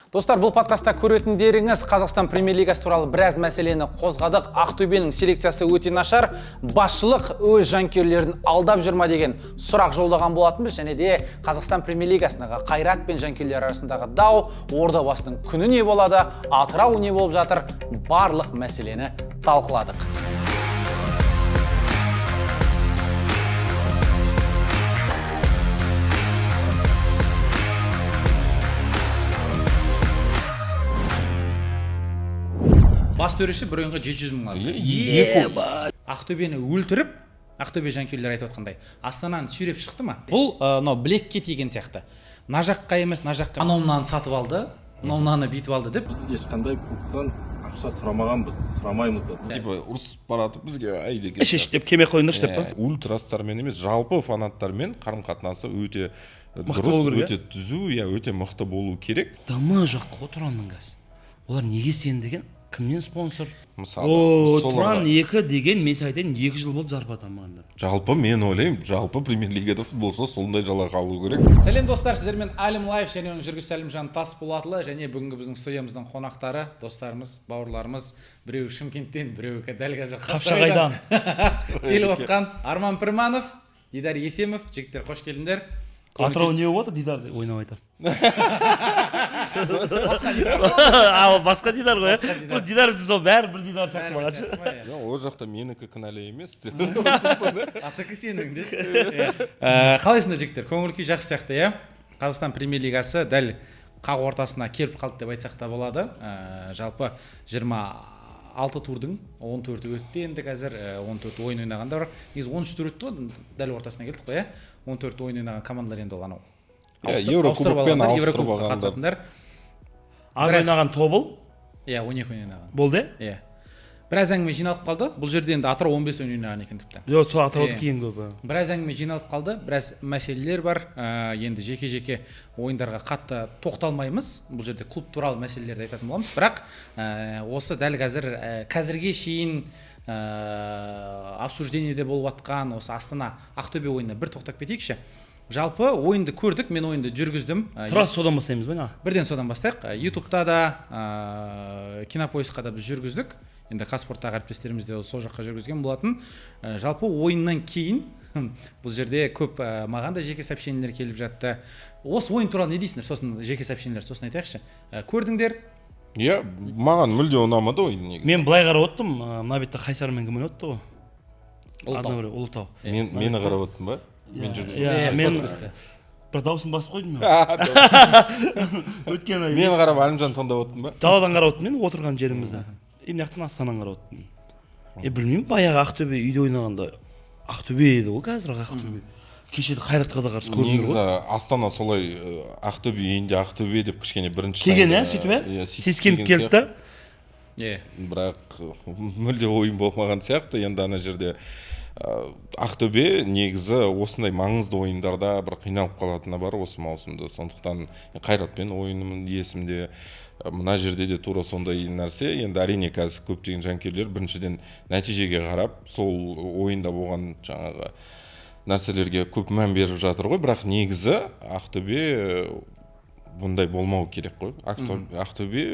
Достар, бұл подкастта көретіндеріңіз Қазақстан премьер-лигасы туралы біраз мәселені қозғадық. Ақтөбенің селекциясы өте нашар, басшылық өз жанкүйерлерін алдап жүр ма деген сұрақ жолдаған болатынбыз, және де Қазақстан премьер-лигасындағы Қайрат пен жанкүйерлер арасындағы дау, Ордабасының күні не болады, Атырау не болып жатыр, барлық мәселені талқыладық. Бас төреші бір ойынға 700 мың алды. Ақтөбені өлтіріп, Ақтөбе жанкүйерлері айтып отқандай, Астананы сүйреп шықты ма? Бұл білекке тиген сияқты. На жаққа емес, на жаққа. Анау-мынаны сатып алды, мынау-мынаны бүйтіп алды деп. Біз ешқандай клубтан ақша сұрамағанбыз, сұрамаймыз да. Типа ұрысып баратып бізге ай деген. Деп кеме қойыңдаршы деп па? Ультрастармен емес, жалпы фанаттармен қарым-қатынасы өте дұрыс, өте түзу, өте мықты болу керек. Дамы жаққа отыранның газ. Олар неге сен деген? Кімнен спонсор? Мысалы, Тұран 2 деген, мен айтайын 2 жыл болып зарплата алмағандар. Жалпы мен ойлаймын, жалпы премьер-лигада футболшы сондай жалақы алу керек. Сәлем достар, сіздермен Әлім Лайф және оның жүргізушісі Әлімжан Тасболатұлы және бүгінгі біздің студиямыздың қонақтары, достарымыз, бауырларымыз, біреуі Шымкенттен, біреуі дәл қазір Қапшағайдан келіп отқан Арман Пірманов, Дидар Есемов, жігіттер қош келдіңдер. Атырау не болып отыр, Дидар ойнап айтар. Басқа Дидар басқа Дидар ғой. Бір Дидар сіз ол бәрі бір Дидар сияқты болғаншы. Ол жақта менікі кінәлі емес. Атыкі сенің деші. Қалайсыңдар жігіттер? Көңіл күй жақсы сияқты, Қазақстан премьер-лигасы дәл қақ ортасына келіп қалды деп айтсақ та болады. Жалпы 26 турдың 14-і өтті, енді қазір 14 ойын ойнағандар бар. Негізі 13 тур өтті ғой, дәл ортасына келдік қой, 14 ойын ойнаған командалар енді олар Еврокубокпен ауыстырып алғандар. Аз ойнаған Тобыл? 12 ойнаған. Болды? Біраз әңгіме жиналып қалды. Бұл жерде енді Атырау 15 ойнаған екен тіпті. Жоқ, сол Атырауды кейін көп. Біраз әңгіме жиналып қалды, біраз мәселелер бар. Енді жеке-жеке ойындарға қатты тоқталмаймыз. Бұл жерде клуб туралы мәселелерді айтатын боламыз. Бірақ осы дәл қазірге шейін обсуждениеде болып жатқан осы Астана Ақтөбе ойынына бір тоқтап кетейікші. Жалпы ойынды көрдік, мен ойынды жүргіздім. Сразу содан бастаймыз ба? Бірден содан бастайық. Ютубта да, Кинопоисқа да біз жүргіздік. Енді Қазспорттағы әріптестеріміз де сол жаққа жүргізген болатын. Жалпы ойыннан кейін бұл жерде көп маған да жеке сообщениелер келіп жатты. Осы ойын туралы не дейсіңдер? Сосын жеке сообщениелер, сосын айтайықшы. Көрдіңдер? Маған мүлде ұнамады ойын негізі. Мен былай қарап оттым, мына бетте Қайсармен кім ойнатты ғой? Ұлытау. Мені қарап оттым ба? Мен бір дауысын басып қойдым. Мен қарап Әлімжан тыңдап оттым ба? Даладан қарап оттым, мен отырған жерімізді. Мынаяқтан Астанадан қарап оттым. Білмеймін, баяғы Ақтөбе үйде ойнағанда Ақтөбе еді ғой, қазір Ақтөбе. Кешеді Қайратқа да қарсы көрдіңдер ғой. Негізі Астана солай Ақтөбе үйінде Ақтөбе деп кішкене бірінші келген, сөйтіп сескеніп келді да. Бірақ мүлде ойын болмаған сияқты. Енді ана жерде Ақтөбе негізі осындай маңызды ойындарда бір қиналып қалатыны бар осы маусымда. Сондықтан Қайратпен ойынымын есімде. Мына жерде де тура сондай нәрсе. Енді әрине қазір көптеген жанкүйерлер біріншіден нәтижеге қарап, сол ойында болған жаңағы нәрселерге көп мән беріп жатыр ғой. Бірақ негізі Ақтөбе бұндай болмау керек қой. Ақтөбе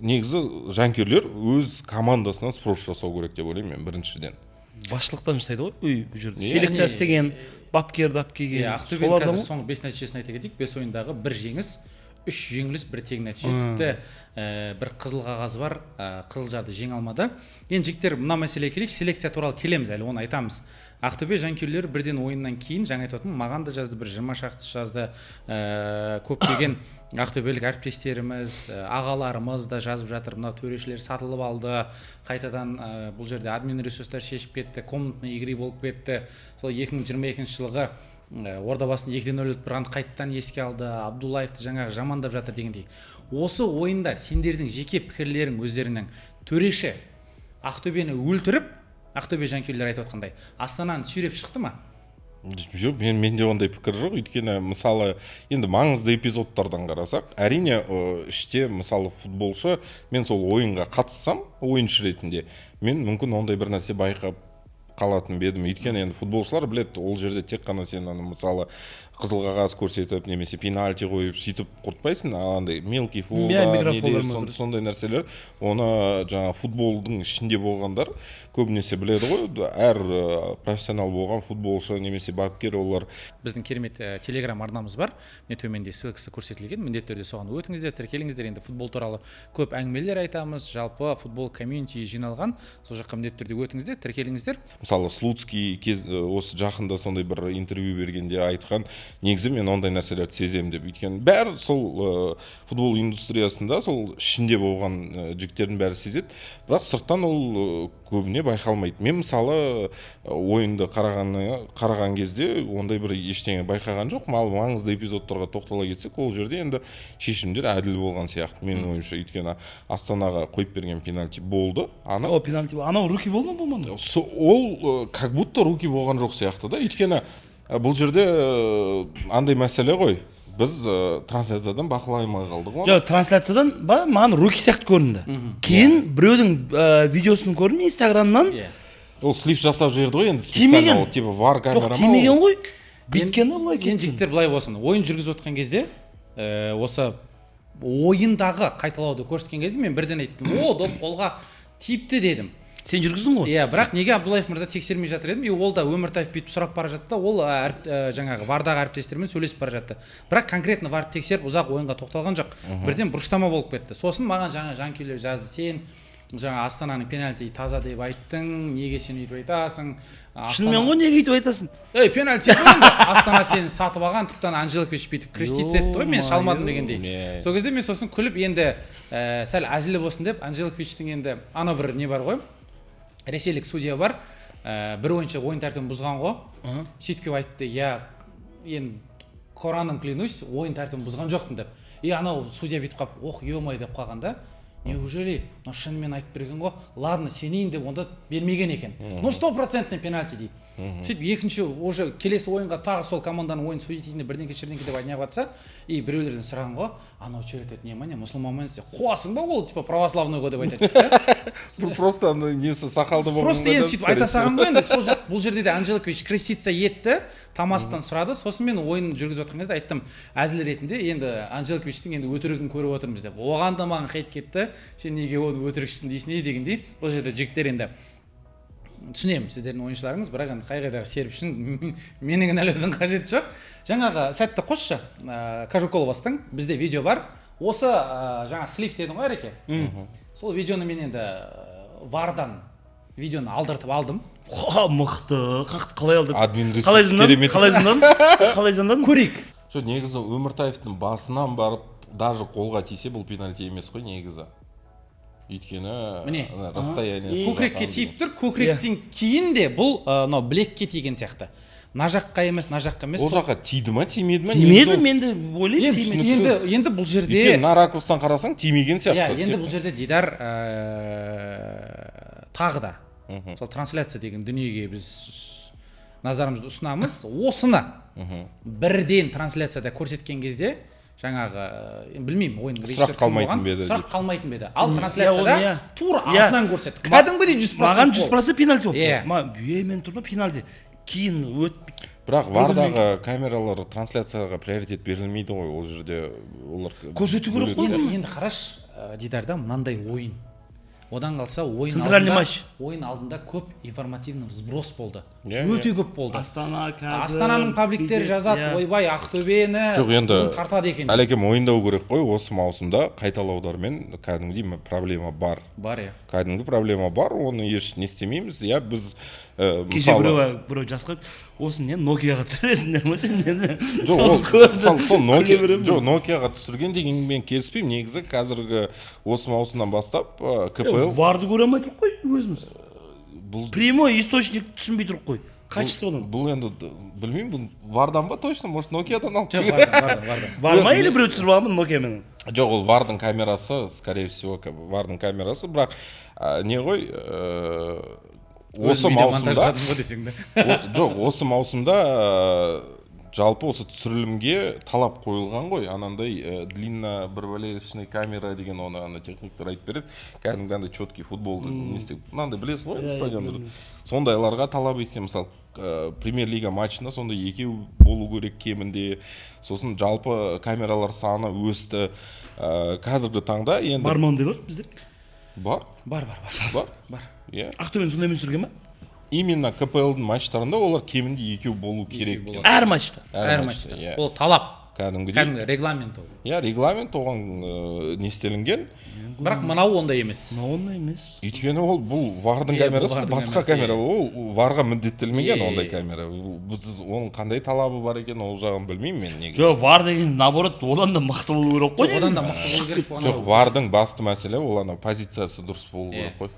негізі жанкүйерлер өз командасынан спорт жасау керек деп ойлаймын мен біріншіден. Басшылықтан жасайды ғой, бұл жерде. Селекция істеген, бапкерді алып келген. Ақтөбе қазір соңғы 5 нәтижесін айта кетейік. 5 ойындағы 1 жеңіс, 3 жеңіліс, 1 тең нәтиже. Тіпті бір қызыл қағазы бар, Қызылжарды жеңе алмады. Енді жігіттер, мына мәселеге келейік, селекция туралы келеміз, әлі оны айтамыз. Ақтөбе жанкүйерлері бірден ойыннан кейін жаңа айтатын, маған да жазды, бір 20 шақтысы жазды. Көптеген ақтөбелік әріптестеріміз, ағаларымыз да жазып жатыр. Мына төрешілер сатылып алды. Қайтадан бұл жерде админ ресурстар шешіп кетті, комнатный игры болып кетті. Сол 2022 жылғы Ордабасын 2-0 тұрған қайттан еске алды. Абдуллаевты жаңағы жамандап жатыр дегендей. Осы ойында сендердің жеке пікірлерің өздерінің төреші Ақтөбені өлтіріп, Ақтөбе жанкүйерлері айтып отқандай, Астананы сүйреп шықты ма? Жоқ, менде ондай пікір жоқ. Өйткені мысалы енді маңызды эпизодтардан қарасақ, әрине іште мысалы футболшы, мен сол ойынға қатыссам, ойыншы ретінде, мен мүмкін ондай бір нәрсе байқап қалатын бедім. Өйткені енді футболшылар біледі, ол жерде тек қана сен мысалы қызыл қағаз көрсетіп немесе пенальти қойып сөйтіп құртпайсың, андай мелкий микрофондар футболда сондай нәрселер, оны жаңа футболдың ішінде болғандар көбінесе біледі ғой, әр профессионал болған футболшы немесе бапкер олар. Біздің керемет телеграм арнамыз бар, мен төменде ссылкасы көрсетілген, міндетті түрде соған өтіңіздер, тіркеліңіздер. Енді футбол туралы көп әңгімелер айтамыз, жалпы футбол комьюнити жиналған, сол жаққа міндетті түрде өтіңіздер, тіркеліңіздер. Мысалы Слуцкий осы жақында сондай бір интервью бергенде айтқан, негізі мен ондай нәрселерді сеземін деп. Өйткені бәрі сол футбол индустриясында сол ішінде болған жігіттердің бәрі сезеді, бірақ сырттан ол көбіне байқалмайды. Мен мысалы ойынды қараған кезде ондай бір ештеңе байқаған жоқ. Маңызды эпизодтарға тоқтала кетсек, ол жерде енді шешімдер әділ болған сияқты менің ойымша. Өйткені Астанаға қойып берген пенальти болды. О, пенальти. Анау руки болды ма, болмады? Ол как будто руки болған жоқ сияқты да. Өйткені бұл жерде андай мәселе ғой. Біз трансляциядан бақылай алмай қалдық ғой. Жоқ, трансляциядан маған руки сияқты көрінді. Кейін біреудің видеосын көрдім Инстаграмнан. Ол слип жасап жіберді ғой енді специально, типа вар камера ма? Жоқ, тимеген ғой. Биткені былай кеткен. Жігіттер былай болсын. Ойын жүргізіп отқан кезде, осы ойындағы қайталауды көрсеткен кезде мен бірден айттым, о, доп қолға типті дедім. Сен жүргіздің ғой? Иә, бірақ неге Абдуллаев мырза тексермей жатыр едім? Ол да Өміртаев бүйтіп сұрап бара жатты, ол жаңағы вардағы әріптестермен сөйлесіп бара жатты. Бірақ конкретно варды тексеріп ұзақ ойынға тоқталған жоқ. Бірден бұрыштама болып кетті. Сосын маған жаңа жанкүйерлер жазды, сен жаңа Астананың пенальти таза деп айттың, неге сен өйтіп айтасың? Шынымен ғой, неге өйтіп айтасың? Пенальти ғой, Астана сені сатып алған, тіптен Анжелкович бүйтіп крестиция етті ғой, мен шалмадым дегендей. Сол кезде мен сосын күліп, енді сәл әзілі болсын деп, Анжелковичтің енді ана бір не бар ғой, ресейлік судья бар, бір ойыншы ойын тәртібін бұзған ғой, сөйтіп айтты, я енді Кораным клянусь, ойын тәртібін бұзған жоқпын деп. Анау судья бүйтіп қалып, ох, ё-май деп қалғанда, неужели, шынымен айтып берген ғой, ладно, сенейін деп онда бермеген екен. 100% пенальти дейді. Сөйтіп екінші уже келесі ойынға тағы сол команданың ойын сөйлейтінді бірден кешірден деп айнап жатса, біреулерден сұраған ғой, анау че айтады, не ма, мұсылман ма десе, қуасың ба ол, типа православный ғой деп айтады. Просто несі сақалды болған. Просто енді сөйтіп айта салған ғой, енді сол жақ бұл жерде де Анжелкович крестиция етті, Томастан сұрады, сосын мен ойын жүргізіп отырған кезде айттым, әзіл ретінде енді Анжелковичтің енді өтірігін көріп отырмыз деп. Оған да маған хейт кетті, сен неге оны өтірікшісің дейсің дегендей. Бұл жерде жігіттер енді түсінемін сіздердің ойыншыларыңыз, бірақ енді қай-қайдағы серіп үшін менің кінәлаудың қажеті жоқ. Жаңағы сәтті қосшы, Кажуколовастың бізде видео бар. Осы жаңа слив дедің ғой Әреке. Сол видеоны мен енді вардан видеоны алдыртып алдым. Мықты, қалай алдырдың? Админ ресурс Қалай зандадың? Көрейік. Негізі Өміртаевтың басынан барып, даже қолға тисе бұл пенальти емес қой негізі. Өйткені расстояние көкірекке тиіп тұр, көкіректен кейін де бұл білекке тиген сияқты. На жаққа емес, на жаққа емес. Ол жаққа тиді ма, тимеді ма? Тимеді, мен де ойлаймын тимеді. Енді бұл жерде... Өйткені на ракурстан қарасаң тимеген сияқты. Енді бұл жерде Дидар тағы да сол трансляция деген дүниеге біз назарымызды ұсынамыз. Осыны бірден трансляцияда көрсеткен кезде жаңағы, білмеймін, ойының сұрақ қалмайтын беді. Сұрақ қалмайтын беді. Ал трансляцияда тура артынан көрсетті. Кәдімгідей 100%. Маған 100% пенальти болды. Мен тұрды пенальти. Кейін өтіп. Бірақ вардағы камералар трансляцияға приоритет берілмейді ғой, ол жерде олар көрсету керек қой. Енді қараш, Дидарда мынандай ойын. Одан қалса ойын алдында көп информативный взброс болды. Өте көп болды. Астананың пабликтері жазады, ойбай, Ақтөбені тартады екен. Әлекем ойындау керек қой, осы маусымда қайталаудармен кәдімгідей проблема бар. Кәдімгі проблема бар, оны еш не істемейміз. Біз кеше біреу жазып қойып, осы не Nokia-ға түсіресіңдер ме сендерді? Жоқ, Nokia-ға түсірген дегенмен келіспеймін. Негізі қазіргі осы маусымнан бастап КПЛ варды көре алмай тұрып қой өзіміз. Прямой источник түсінбей тұрып қой. Качестводан. Бұл енді білмеймін, бұл вардан ба точно, может Nokia-дан алып. Бар ма или біреу түсіріп алған Nokia-мен? Жоқ, ол вардың камерасы, скорее всего, вардың камерасы, бірақ не ғой, осы маусымда жалпы осы түсірілімге талап қойылған ғой, анандай длинно барбалечный камера деген оны ана техниктер айтып береді, кәдімгі андай четкий футболды не істеп, мынандай білесіз ғой стадионда, сондайларға талап еткен. Мысалы премьер-лига матчында сондай екеу болу керек кемінде. Сосын жалпы камералар саны өсті. Қазіргі таңда енді бар ма ондайлар бізде? бар. Бар. Иә. Ақтөбені сондаймен түсірген ба? Именно КПЛ-дың матчтарында олар кемінде екеу болу керек. Әр матчта. Әр матчта. иә. Ол талап. Кәдімгідей. Регламент ол. Иә, регламент оған не істелінген. Бірақ мынау ондай емес. Мынау ондай емес. Өйткені ол бұл вардың Иә, камерасы, бұл вардың басқа камерасы, камера, ол варға міндеттелмеген Иә. ондай камера. Біз оның қандай талабы бар екен, ол жағын білмеймін мен негізі. Жоқ, var деген наоборот одан да мықты болу керек қой. Одан да мықты болу керек. Жоқ, вардың басты мәселе ол ана позициясы дұрыс болу керек қой.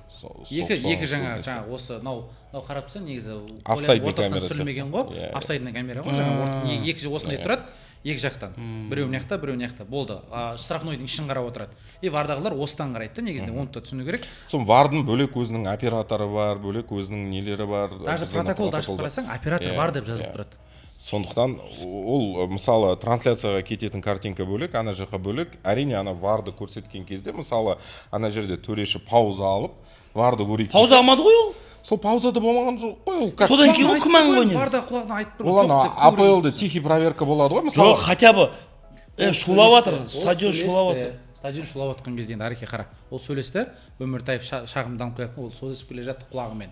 Екі жаңа осы мынау қарап тұрсаң негізі Офсайдный ортасынан камерасы. түсірілмеген ғой. Иә. Офсайдный камера ғой. Жаңа екі осындай тұрады. Екі жақтан. Біреу мына жақта, біреу мына жақта. Болды. Штрафнойдың ішін қарап отырады. вардағылар осыдан қарайды да негізінде, оны да түсіну керек. Соң вардың бөлек өзінің операторы бар, бөлек өзінің нелері бар. Даже протоколды ашып қарасаң, оператор бар деп жазылып тұрады. Сондықтан ол мысалы трансляцияға кететін картинка бөлек, ана жаққа бөлек. Әрине ана варды көрсеткен кезде мысалы ана жерде төреші пауза алып, варды көрейік. Пауза алмады ғой ол. Сол паузада болмаған жоқ қой ол. Содан кейін ол күмән ғой. Варда құлағына айтып тұр. Ол ана АПЛ-де тихий проверка болады ғой мысалы. Жоқ, хотя бы шулап жатыр, стадион шулап жатыр. Стадион шулап жатқан кезде енді ареке қара. Ол сөйлесті, Өміртаев шағымданып келеді, ол сөйлесіп келе жатты құлағымен.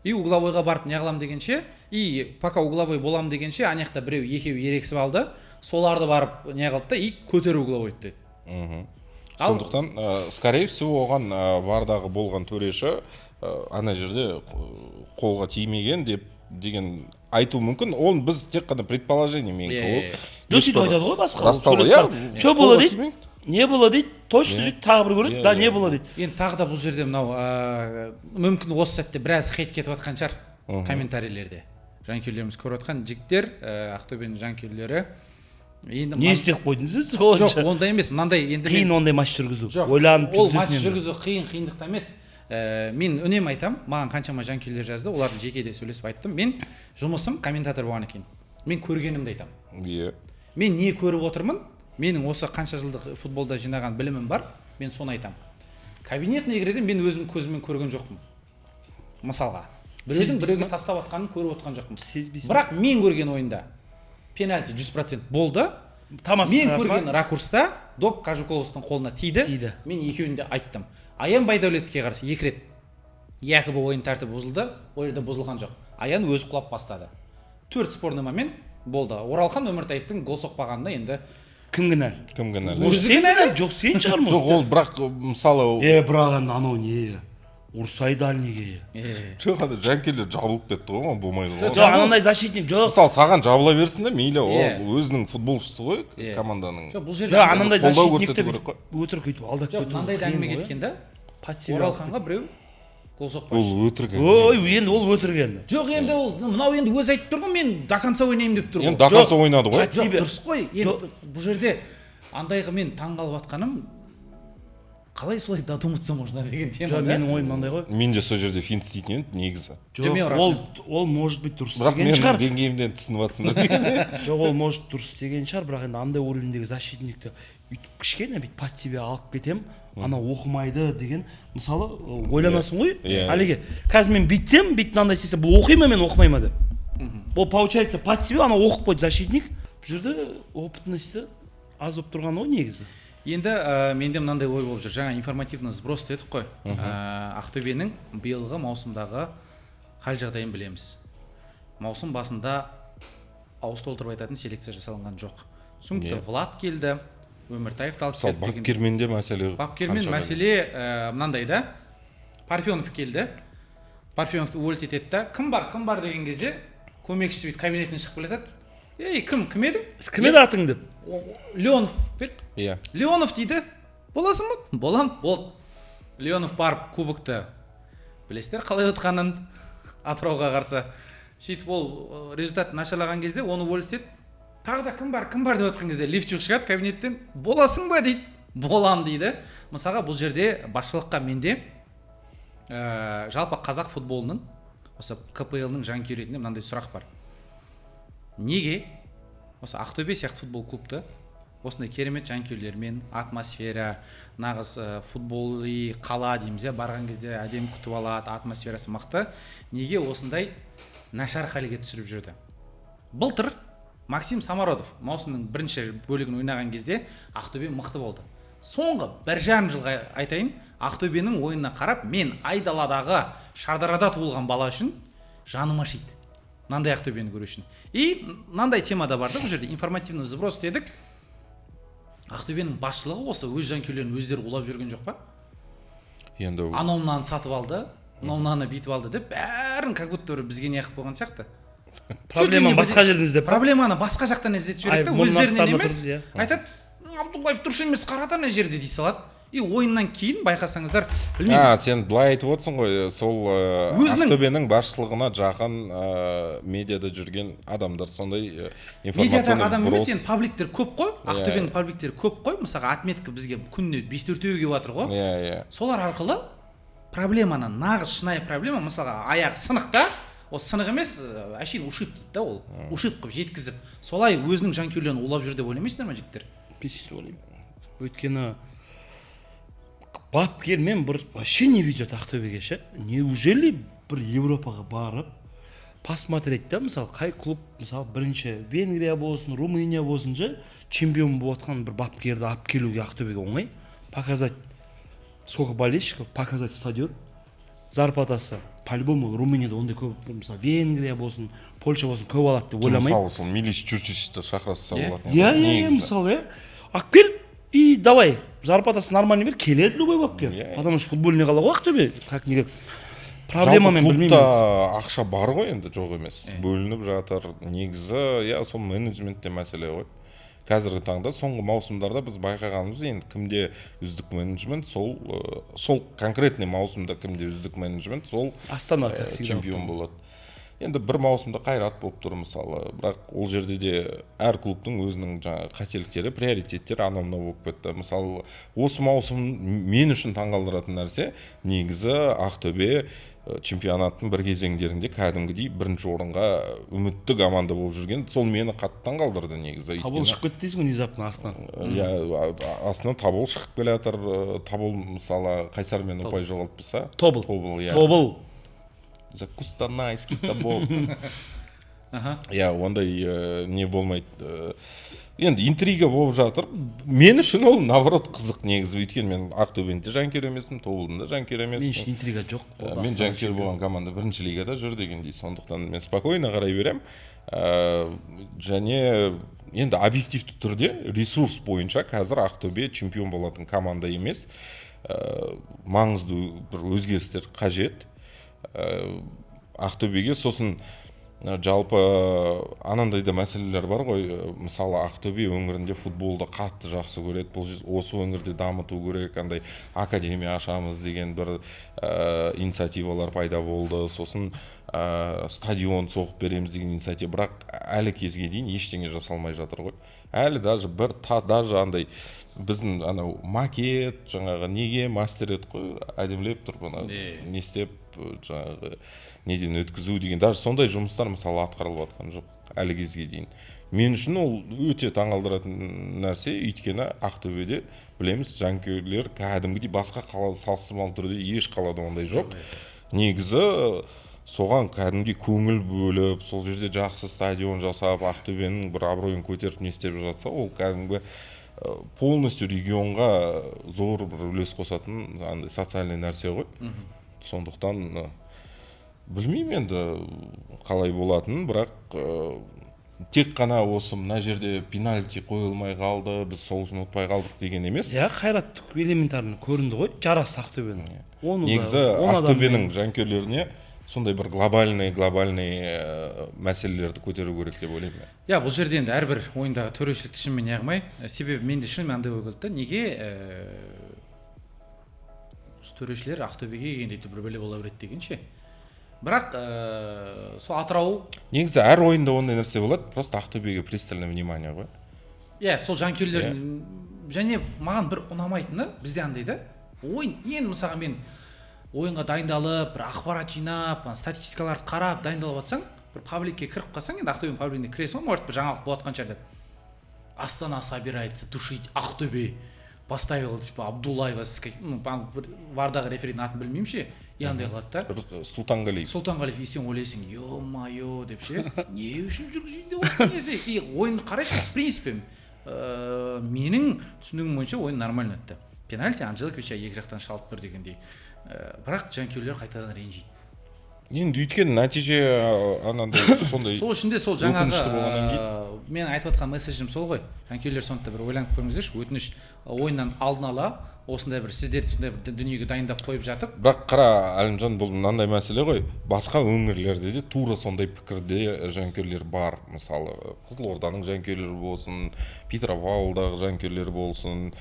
И угловойға барып не қыламын дегенше, и пока угловой боламын дегенше, ана жақта біреу екеуі ерексіп алды, соларды барып не қылды да, и көтер угловойды деді. Сондықтан, скорее всего, оған вардағы болған төреші ана жерде қолға тимеген деген айту мүмкін. Оны біз тек қана предположение менікі. Жоқ, сөйтіп айтады ғой басқа. Что было дейді? Не было дейді? Точно дейді, тағы бір көреді, да, не было дейді. Енді тағы да бұл жерде мынау мүмкін осы сәтте біраз хейт кетіп жатқан шығар комментарийлерде. Жанкүйерлеріміз көріп жатқан жігіттер, Ақтөбенің жанкүйерлері. Не істеп қойдыңыз? Жоқ, ондай емес. Мынандай енді қиын ондай матч жүргізу. Ойланып ол матч жүргізу қиындықта емес. Мен үнемі айтам, маған қаншама жанкүйерлер жазды, олардың жекеде сөйлесіп айттым. Мен жұмысым комментатор болған екен. Мен көргенімді айтам. Мен не көріп отырмын? Менің осы қанша жылдық футболда жинаған білімім бар, мен соны айтам. Кабинетіне кіреді, мен өзім көзіммен көрген жоқпын. Мысалға, біреуге тастап атқанын көріп отқан жоқпын. Бірақ мен көрген ойында пенальти 100% болды. Мен көрген ракурста доп Кажуковтың қолына тиді. Мен екеуін де айттым. Аян Байдәулетке қарсы 2 рет Якыбы ойын тәртібі бұзылды, ол жерде бұзылған жоқ. Аян өзі құлап бастады. 4 спорный момент болды. Оралхан Өміртаевтың гол соқпағанына енді кім кінәл? Кім кінәл? Өзі кінәл? Жоқ, сен шығармын. Жоқ, ол бірақ мысалы бірақ анау не? Ұрсайды алнеге. Жоқ, жанкүйерлер жабылып кетті ғой, болмайды ғой. Жоқ, анандай защитник жоқ. Мысалы, саған жабыла берсін де, мейлі, ол өзінің футболшысы ғой, команданың. Жоқ, анандай защитникті өтірік өйтіп алдап кету. Жоқ, мынандай да әңгіме кеткен да. Оралханға біреу гол соқпай. Ол өтірік. Ой, енді ол өтірік енді. Жоқ, енді ол мынау енді өзі айтып тұр ғой, мен до конца ойнаймын деп тұр ғой. Енді до конца ойнады ғой. Жоқ, дұрыс қой. Енді бұл жерде андайға мен таңғалып жатқаным, қалай солай додуматься можно деген тема. Жоқ, менің ойым мынандай ғой. Мен де сол жерде финт істейтін едім негізі. Жоқ, ол может быть дұрыс деген шығар. Бірақ менің деңгейімден түсініп жатсыңдар. Жоқ, ол может дұрыс деген шығар, бірақ енді андай уровеньдегі защитникті үйтіп кішкене бүйтіп пассиве алып кетем, ана оқымайды деген, мысалы, ойланасың ғой. Әлеге, қазір мен бүйтсем, бүйтіп мынандай істесем, бұл оқи ма, мен оқымай ма деп. Бұл получается пассиве, ана оқып қойды защитник. Бұл жерде опытності аз болып тұрған ғой негізі. Енді менде мынандай ой болып жүр. Жаңа информативный сброс дедік қой. Ақтөбенің биылғы маусымдағы хал жағдайын білеміз. Маусым басында ауыз толтырып айтатын селекция жасалынған жоқ. Сондықтан Влад келді, Өміртаевты алып келді. Бапкерменде мәселе. Бапкермен мәселе мынандай да. Парфенов келді. Парфенов өлт етеді да. Кім бар деген кезде көмекшісі бүйтіп кабинетінен шығып келе жатады. Ей, кім еді? Кім еді атың деп? Леонов бет. Леонов дейді. Боласың ба? Болам. Болды. Леонов барып кубокты білесіздер қалай өтқанын Атырауға қарсы. Сөйтіп ол результат нашарлаған кезде оны өлтеді. Тағы да кім бар деп отқан кезде Левчук шығады кабинеттен. Боласың ба дейді. Болам дейді. Мысалға бұл жерде басшылыққа менде жалпы қазақ футболының осы КПЛ-ның жанкүйері ретінде мынандай сұрақ бар. Неге осы Ақтөбе сияқты футбол клубты осындай керемет жанкүйерлермен, атмосфера, нағыз футболы қала дейміз, барған кезде әдемі күтіп алады, атмосферасы мықты. Неге осындай нашар халге түсіріп жүрді? Былтыр Максим Самородов маусымның бірінші бөлігін ойнаған кезде Ақтөбе мықты болды. Соңғы 1,5 жылға айтайын, Ақтөбенің ойынына қарап, мен айдаладағы Шардарада туылған бала үшін жаным ашиды. Мынандай Ақтөбені көру үшін. И мынандай тема да бар да, бұл жерде информативный сброс дедік. Ақтөбенің басшылығы осы өз жанкүйерлерін өздері улап жүрген жоқ па? Енді анауынан сатып алды, мынауынан бүйтіп алды деп бәрін как будто бізге не қылып қойған сияқты. Проблеманы басқа жерден іздеп, проблеманы басқа жақтан іздетіп жүреді да, өздерінен емес. иә. Айтады, Абдуллаев дұрыс емес, қарат ана жерде дей салады. И ойыннан кейін байқасаңыздар, білмеймін. Сен былай айтып отырсың ғой, сол Ақтөбенің басшылығына жақын медиада жүрген адамдар сондай информацияны медиадағы адам емес, сен пабликтер көп қой, Ақтөбенің пабликтері көп қой. Мысалға отметка бізге күніне 5-4 келіп жатыр ғой. Солар арқылы проблеманы, нағыз шынайы проблема, мысалға аяқ сынықта, ол сынық емес, әшейін ушиб дейді да, ол ушиб қылып жеткізіп, солай өзінің жанкүйерлерін улап жүр деп ойлаймайсыңдар ма жігіттер? Сөйтіп ойлаймын. Өйткені бапкермен бір вообще не везет Ақтөбеге ше. Неужели бір Европаға барып посмотреть да, мысалы қай клуб, мысалы бірінші Венгрия болсын, Румыния болсын же, чемпион болып отқан бір бапкерді алып келуге Ақтөбеге оңай. Показать сколько болельщиков, показать стадион, зарплатасы по-любому Румынияда ондай көп, мысалы Венгрия болсын, Польша болсын көп алады деп ойламаймын. Мысалы сол Милиш Чурчичті шақырса болады. Иә, мысалы, алып кел и давай, зарплатасы нормальный бер, келеді любой бапкер. Потому что футбольный қала ғой Ақтөбе, как никак. Проблемамен білмеймін. Жалпы клубта ақша бар ғой енді, жоқ емес. Бөлініп жатыр. Негізі, сол менеджментте мәселе ғой. Қазіргі таңда соңғы маусымдарда біз байқағанымыз, енді кімде үздік менеджмент, сол конкретный маусымда кімде үздік менеджмент, сол Астана чемпион болады. Енді бір маусымда Қайрат болып тұр мысалы, бірақ ол жерде де әр клубтың өзінің қателіктері, приоритеттері анау-мынау болып кетті. Мысалы, осы маусым мен үшін таңғалдыратын нәрсе, негізі Ақтөбе чемпионаттың бір кезеңдерінде кәдімгідей бірінші орынға үмітті команда болып жүрген, сол мені қатты таңғалдырды негізі. Табол шығып кетті дейсің ғой внезапно астынан. Иә, астынан Табол шығып келе жатыр. Табол мысалы Қайсармен ұпай жоғалтпаса. Тобыл. Тобыл. За Кустанайский Тобол. Иә, ондай не болмайды. Енді интрига болып жатыр. Мен үшін ол наоборот қызық негізі, өйткені мен Ақтөбенің де жанкүйер емеспін, Тобылдың да жанкүйер емеспін. Мен үшін интрига жоқ. Мен жанкүйер болған команда бірінші лигада жүр дегендей, сондықтан мен спокойно қарай берем. Және енді объективті түрде ресурс бойынша қазір Ақтөбе чемпион болатын команда емес. Маңызды бір өзгерістер қажет. Ақтөбеге сосын жалпы анандай да мәселелер бар ғой, мысалы Ақтөбе өңірінде футболды қатты жақсы көреді, бұл осы өңірде дамыту керек, андай академия ашамыз деген бір инициативалар пайда болды, сосын стадион соғып береміз деген инициатива, бірақ әлі кезге дейін ештеңе жасалмай жатыр ғой. Әлі даже даже андай біздің анау макет жаңағы неге мастер еді ғой, әдемілеп тұр бұны не істеп жаңағы неден өткізу деген, даже сондай жұмыстар мысалы атқарылып жатқан жоқ әлі кезге дейін. Мен үшін ол өте таңғалдыратын нәрсе, өйткені Ақтөбеде білеміз, жанкүйерлер кәдімгідей басқа қала салыстырмалы түрде еш қалада ондай жоқ. Негізі соған кәдімгідей көңіл бөліп, сол жерде жақсы стадион жасап, Ақтөбенің бір абыройын көтеріп не істеп жатса, ол кәдімгі полностью регионға зор бір үлес қосатын социальный нәрсе ғой. Сондықтан білмеймін енді қалай болатынын, бірақ тек қана осы мына жерде пенальти қойылмай қалды, біз сол үшін ұтпай қалдық деген емес. Иә, Қайрат элементарно көрінді ғой, жарас Ақтөбенің. Негізі Ақтөбенің жанкүйерлеріне сондай бір глобальный мәселелерді көтеру керек деп ойлаймын. Иә, бұл жерде енді әрбір ойындағы төрешілікті шынымен яғмай, себебі менде шынымен андай ой келді, неге төрешілер Ақтөбеге келгенде бір бәле бола береді дегенше. Бірақ сол Атырау негізі әр ойында ондай нәрсе болады, просто Ақтөбеге пристальное внимание ғой. Иә, сол жанкүйерлер және маған бір ұнамайтыны, бізде андай да, ойын ең мысалға мен ойынға дайындалып, бір ақпарат жинап, статистикаларды қарап дайындалып жатсаң, бір пабликке кіріп қалсаң, енді Ақтөбенің пабликіне кіресің ғой, может бір жаңалық болатқан шығар деп. Астана собирается тушить Ақтөбе, поставил типа Абдуллаева, вардағы реферидің атын білмеймін ше, и андай қылады да. Сұлтанғалиев, и сен ойлайсың, ё-майо деп ше, не үшін жүргізейін деп отырсың десе, и ойынды қарайсың, в принципе, менің түсінігім бойынша ойын нормально өтті. Пенальти Анжелкович екі жақтан шалып бір дегендей, бірақ жанкүйерлер қайтадан ренжиді. Енді өйткені нәтиже анандай сондай. Сол ішінде сол жаңағы мен айтып отқан месседжім сол ғой. Жанкүйерлер сондықтан бір ойланып көріңіздерші, өтініш ойыннан алдын ала осындай бір сіздерді сондай бір дүниеге дайындап қойып жатып. Бірақ қара Әлімжан, бұл мынандай мәселе ғой. Басқа өңірлерде де тура сондай пікірде жанкүйерлер бар. Мысалы Қызылорданың жанкүйерлері болсын, Петропавлдағы жанкүйерлер болсын,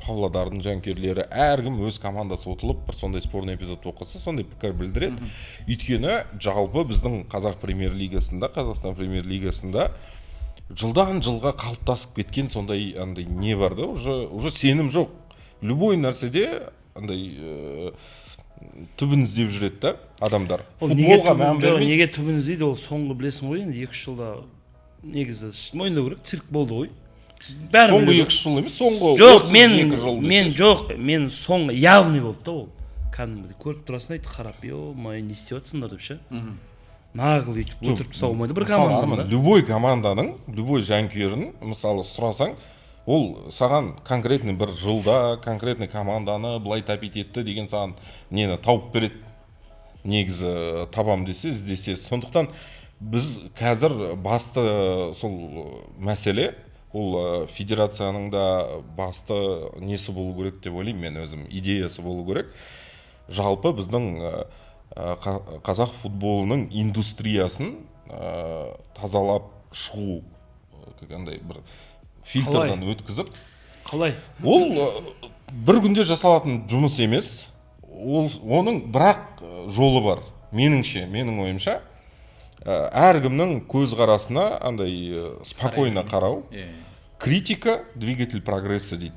Павлодардың жанкүйерлері, әркім өз командасы ұтылып бір сондай спорный эпизод оқыса, сондай пікір білдіреді. Өйткені жалпы біздің Қазақ премьер-лигасында, Қазақстан премьер-лигасында жылдан жылға қалыптасып кеткен сондай андай не бар да, уже сенім жоқ. Любой нәрседе андай түбін іздеп жүреді да адамдар. Неге түбін іздейді, ол соңғы білесің ғой, енді 2 жылда негізі мойындау керек, цирк болды ғой. Соңғы 2 жыл емес, соңғы жоқ, мен соңғы явный болды да ол. Кәдімгідей көріп тұрасың айтты, қарап, ё-май, не істеп жатсыңдар деп ше. Нағыл өйтіп отырып тастауға болмайды бір команданың. Любой команданың, любой жанкүйерін мысалы сұрасаң, ол саған конкретный бір жылда, конкретный команданы былай тапит етті деген саған нені тауып береді. Негізі табам десе, іздесе. Сондықтан біз қазір басты сол мәселе, ол федерацияның да басты несі болу керек деп ойлаймын мен өзім, идеясы болу керек. Жалпы біздің қазақ футболының индустриясын тазалап шығу, қандай бір фильтрдан өткізіп. Қалай? Ол бір күнде жасалатын жұмыс емес. Оның бірақ жолы бар. Менің ойымша, әркімнің көзқарасына андай спокойно қарау. Критика – двигатель прогресса дейді.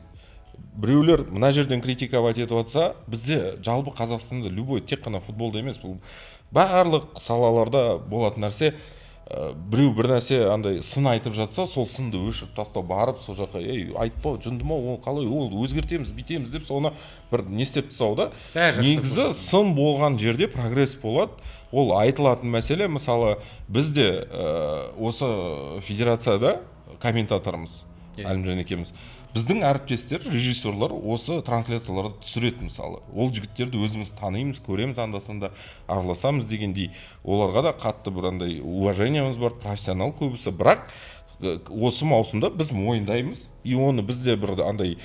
Біреулер мына жерден критиковать етіп жатса, бізде жалпы Қазақстанда любой тек қана футболда емес, бұл барлық салаларда болатын нәрсе. Біреу бір нәрсе андай сын айтып жатса, сол сынды өшіріп тастау, барып сол жаққа, айтпа, жындыма, ол қалай, ол өзгертеміз, битеміз деп соны бір не істеп тастау да. Негізі сын болған жерде прогресс болады. Ол айтылатын мәселе, мысалы бізде осы федерацияда комментаторымыз Әлімжан екеуміз, біздің әріптестер, режиссерлар осы трансляцияларды түсіреді мысалы. Ол жігіттерді өзіміз танимыз, көреміз, анда-санда араласамыз дегендей. Оларға да қатты бір андай уважениеміз бар, профессионал көбісі. Бірақ осы маусымда біз мойындаймыз, и оны бізде бір андай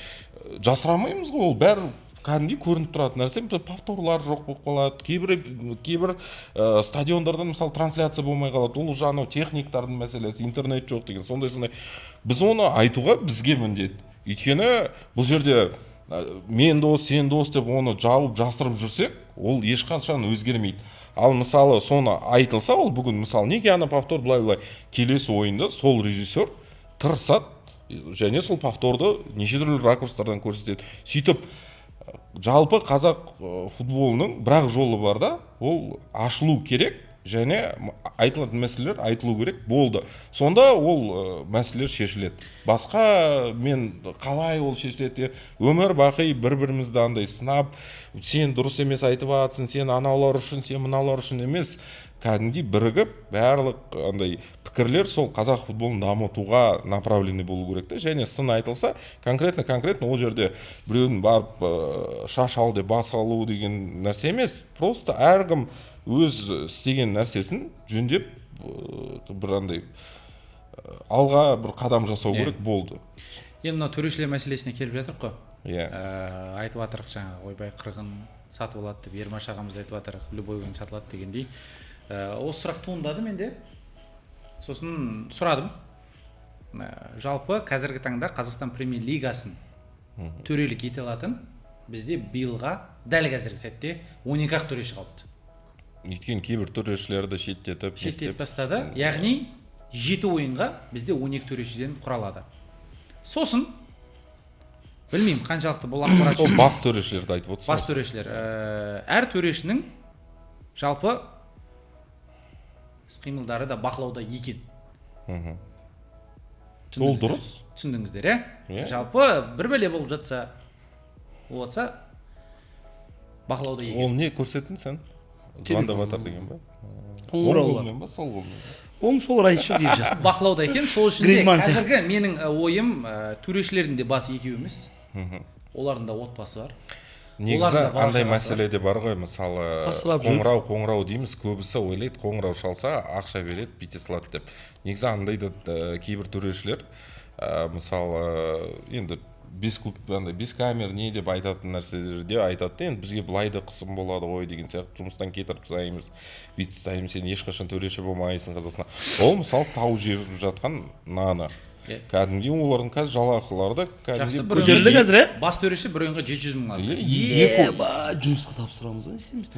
жасырамаймыз ғой, ол бәрі кәдімгідей көрініп тұратын нәрсе. Повторлар жоқ болып қалады, кейбір стадиондардан мысалы трансляция болмай қалады. Ол уже анау техниктардың мәселесі, интернет жоқ деген сондай. Біз оны айтуға бізге міндет. Өйткені бұл жерде мен дос, сен дос деп оны жауып жасырып жүрсек, ол ешқашан өзгермейді. Ал мысалы соны айтылса, ол бүгін мысалы неге ана повтор былай келесі ойында сол режиссер тырысады және сол повторды неше түрлі ракурстардан көрсетеді. Сөйтіп жалпы қазақ футболының бірақ жолы бар да, ол ашылу керек және айтылатын мәселелер айтылу керек болды. Сонда ол мәселелер шешіледі. Басқа мен қалай ол шешіледі? Өмір бақи бір-бірімізді андай сынап, сен дұрыс емес айтып жатсың, сен анаулар үшін, сен мынаулар үшін емес. Кәдімгідей бірігіп, барлық андай пікірлер сол қазақ футболын дамытуға направленный болу керек те. Және сын айтылса, конкретно ол жерде біреудің барып шаш ал деп бас алу деген нәрсе емес. Просто әркім өз істеген нәрсесін жөндеп бір андай алға бір қадам жасау керек болды. Енді мына төрешілер мәселесіне келіп жатырық қой. Айтып жатырық жаңағы ойбай қырғын сатып алады деп, Ермаш ағамыз айтып жатыр, любой ойын сатылады дегендей. Осы сұрақ туындады менде. Сосын сұрадым. Жалпы қазіргі таңда Қазақстан премьер-лигасын төрелік ете алатын бізде биылға дәл қазіргі сәтте 12 төреші қалыпты. Өйткені кейбір төрешілерді шеттетіп тастады. Яғни 7 ойынға бізде 12 төрешіден құралады. Сосын білмеймін қаншалықты бұл ақпарат үшін. Бас төрешілерді айтып отырсыз. Бас төрешілер. Әр төрешінің жалпы қимылдары да бақылауда екен. Ол дұрыс. Түсіндіңіздер, иә? Иә. Жалпы бір бәле болып жатса, бақылауда екен. Ол не көрсеттің сен? Звондап жатыр деген ба? Қоңырау бар. Ба, сол қолмен. Оң сол раньше деп жатыр. Бақылауда екен, сол үшін де Гризманн қазіргі менің ойым төрешілердің де басы екеу емес. Олардың да отбасы бар. Негізі андай мәселеде бар ғой, мысалы Асырап жүр. қоңырау дейміз, көбісі ойлайды қоңырау шалса ақша береді, бүйте салады деп. Негізі андайды кейбір төрешілер мысалы енді бес камер не деп айтатын нәрселерде айтады, енді бізге былай да қысым болады ғой деген сияқты, жұмыстан кетіріп тастаймыз, бүйтіп тастаймыз, сен ешқашан төреші болмайсың Қазақстан. Ол мысалы тау жеріп жатқан наны. Кәдімгі олардың қазір жалақылары да көтерілді қазір, ә? Бас төреші бір ойынға 700 мың алды. Жұмысқа тапсырамыз ғой, не істейміз?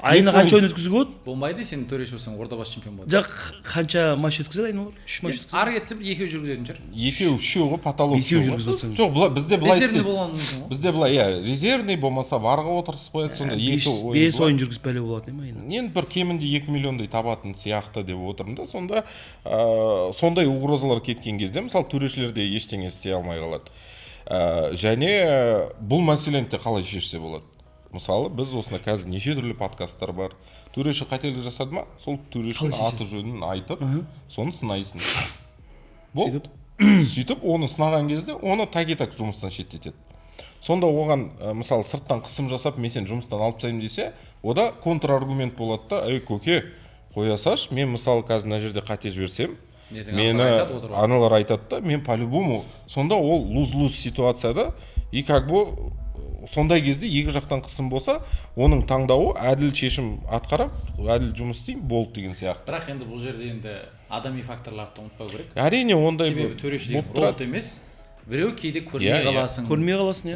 Айына қанша ойын өткізуге болады? Болмайды, сен төреші болсаң ордабасы чемпион болады. Жоқ, қанша матч өткізеді айына олар? 3 матч өткізеді. Ары кетсе екеу жүргізетін шығар. Екеу, үшеуі потолок. Бесеу жүргізіп отырсаң. Жоқ, бізде былай Резервный істейді. болған мүмкін ғой. Бізде былай, резервный болмаса варға отырғызып қояды, сонда 5 ойын жүргізіп бәле болады ма айына? Енді бір кемінде 2 миллиондай табатын сияқты деп отырмын да, сонда сондай угрозалар кеткен кезде, мысалы төрешілерде ештеңе істей алмай қалады. Және бұл мәселені де қалай шешсе болады? Мысалы, біз осында қазір неше түрлі подкасттар бар. Төреші қателік жасады ма? Сол төрешінің аты жөнін айтып, соны сынайсың. Сөйтіп, оны сынаған кезде, оны так жұмыстан шеттетеді. Сонда оған, мысалы, сырттан қысым жасап, мен сен жұмыстан алып тастаймын десе, ода контраргумент болады да, ей, көке, қоя салшы, мен мысалы қазір мына жерде қате жіберсем, мені аналар айтады да, мен по-любому, сонда ол луз-луз ситуацияда, и как бы сондай кезде екі жақтан қысым болса, оның таңдауы әділ шешім атқарып, әділ жұмыс істеймін, болды деген сияқты. Бірақ енді бұл жерде енді адами факторларды ұмытпау керек. Әрине ондай себебі төреші деген робот емес. Біреу кейде көрмей қаласың,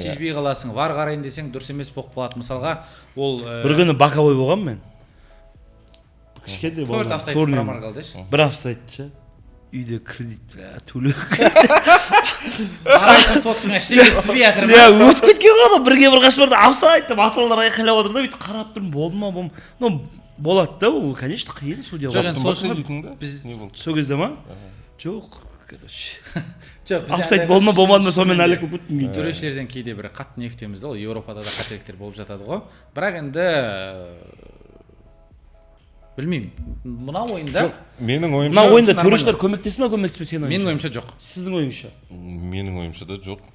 сезбей қаласың, вар қарайын десең дұрыс емес болып қалады. Мысалға, ол бір күні боковой болған мен. Кішкентай болған. 4 офсайд промар қалды ше. Бір офсайдшы. Үйде кредит төлеп. Арайсын соткаңа ештеңе түспей жатыр ма? Иә, өтіп кеткен ғой, бірге бір қашып барды, офсайд деп аталар айқайлап отыр да, бүйтіп қарап тұрмын, болды ма, болмады. Ну, болады да, ол, конечно, қиын судья. Жоқ, енді біз сол кезде ма? Жоқ, короче. Офсайд болды ма, болмады ма, сонымен әлек болып кеттім. Төрешілерден кейде бір қатты не күтеміз да, ол Еуропада да қателіктер болып жатады ғой. Бірақ енді білмеймін, мына ойында менің ойымша мына ойында төрешілер көмектесті ма, көмектеспе сенің ойыңша? Менің ойымша жоқ. Сіздің ойыңша? Менің ойымша да жоқ.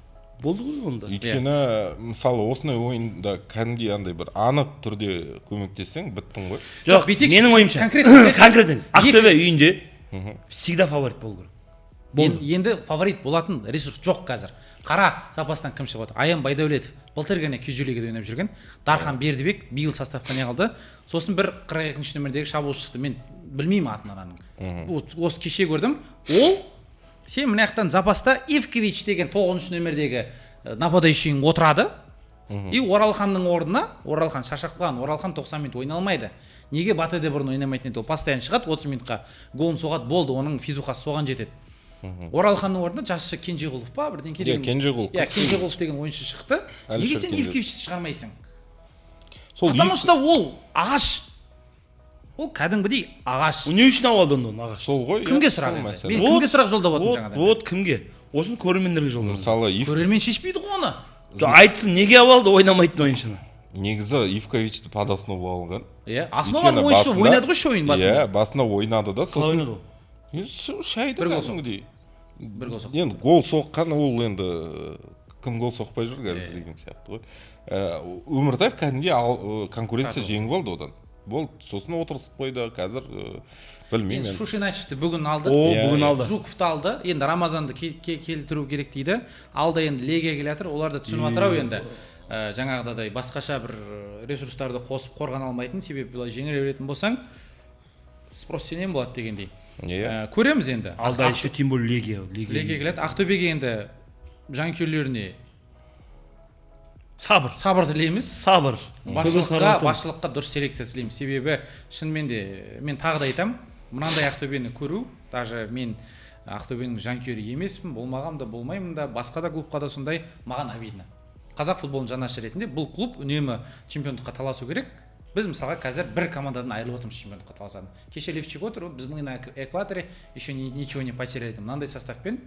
Болды ғой онда. Өйткені мысалы осындай ойында кәдімгідей андай бір анық түрде көмектессең біттің ғой. Жоқ, менің ойымша конкретно Ақтөбе үйінде всегда фаворит болу керек. Енді фаворит болатын ресурс жоқ қазір. Қара запастан кім шығып отыр? Аян Байдәулетов былтыр ғана Күйжелегеде ойнап жүрген. Дархан Бердібек биыл составқа не қалды. Сосын бір 42-ші нөмірдегі шабуылшы шықты. Мен білмеймін атын ананың. Осы кеше көрдім. Ол сен мына жақтан запаста Ивкович деген 9-ші нөмірдегі нападающийің отырады. И Оралханның орнына, Оралхан шаршап қалған, Оралхан 90 минут ойнай алмайды. Неге Батыде бұрын ойнамайтын еді? Ол постоянно шығады, 30 минутқа голын соғады, болды, оның физухасы соған жетеді. Оралханның орнына жасшы Кенжеғұлов па, бірден келген. Кенжеғұлов. Иә, Кенжеғұлов деген ойыншы шықты. Неге сен Ивковичті шығармайсың? Потому что ол ағаш. Ол кәдімгідей ағаш. Не үшін алды оны ағаш? Сол ғой. Кімге сұрақ енді? Мен кімге сұрақ жолдап отырмын жаңадан? Вот кімге? Осыны көрермендерге жолдап. Мысалы, көрермен шешпейді ғой оны. Айтсын, неге алды ойнамайтын ойыншыны? Негізі Ивковичті под основу алған. Иә, основан ойыншы ойнады ғой ойын басында. Иә, басында ойнады да, сосын ойнады. Шайды кәдімгідей. Бір гол соқты. Енді гол соққан ол енді кім гол соқпай жүр қазір деген сияқты ғой. Өміртаев кәдімгідей конкуренция жеңіп алды одан. Болды, сосын отырғызып қойды, қазір білмеймін. Шушиначевті бүгін алды. Бүгін алды. Жуковты алды. Енді Рамазанды келтіру керек дейді. Алда енді Легия келе жатыр. Оларды түсініп жатыр ау енді. Жаңағыдай басқаша бір ресурстарды қосып қорғана алмайтын, себебі былай жеңіле беретін болсаң спрос сенен болады дегендей. Көреміз енді. Алда еще тем более Легия келеді. Ақтөбеге енді жанкүйерлеріне сабыр тілейміз. Сабыр. Басшылыққа дұрыс селекция тілейміз. Себебі шынымен де мен тағы да айтамын, мынандай Ақтөбені көру, даже мен Ақтөбенің жанкүйері емеспін, болмағам да, болмаймын да, басқа да клубқа да сондай маған обидно. Қазақ футболының жанашыры ретінде бұл клуб үнемі чемпиондыққа таласу керек. Біз мысалға қазір бір командадан айырылып отырмыз чемпиондыққа таласады. Кеше Левчик отыр, біз мына экваторе еще ничего не потеряли. Мынандай составпен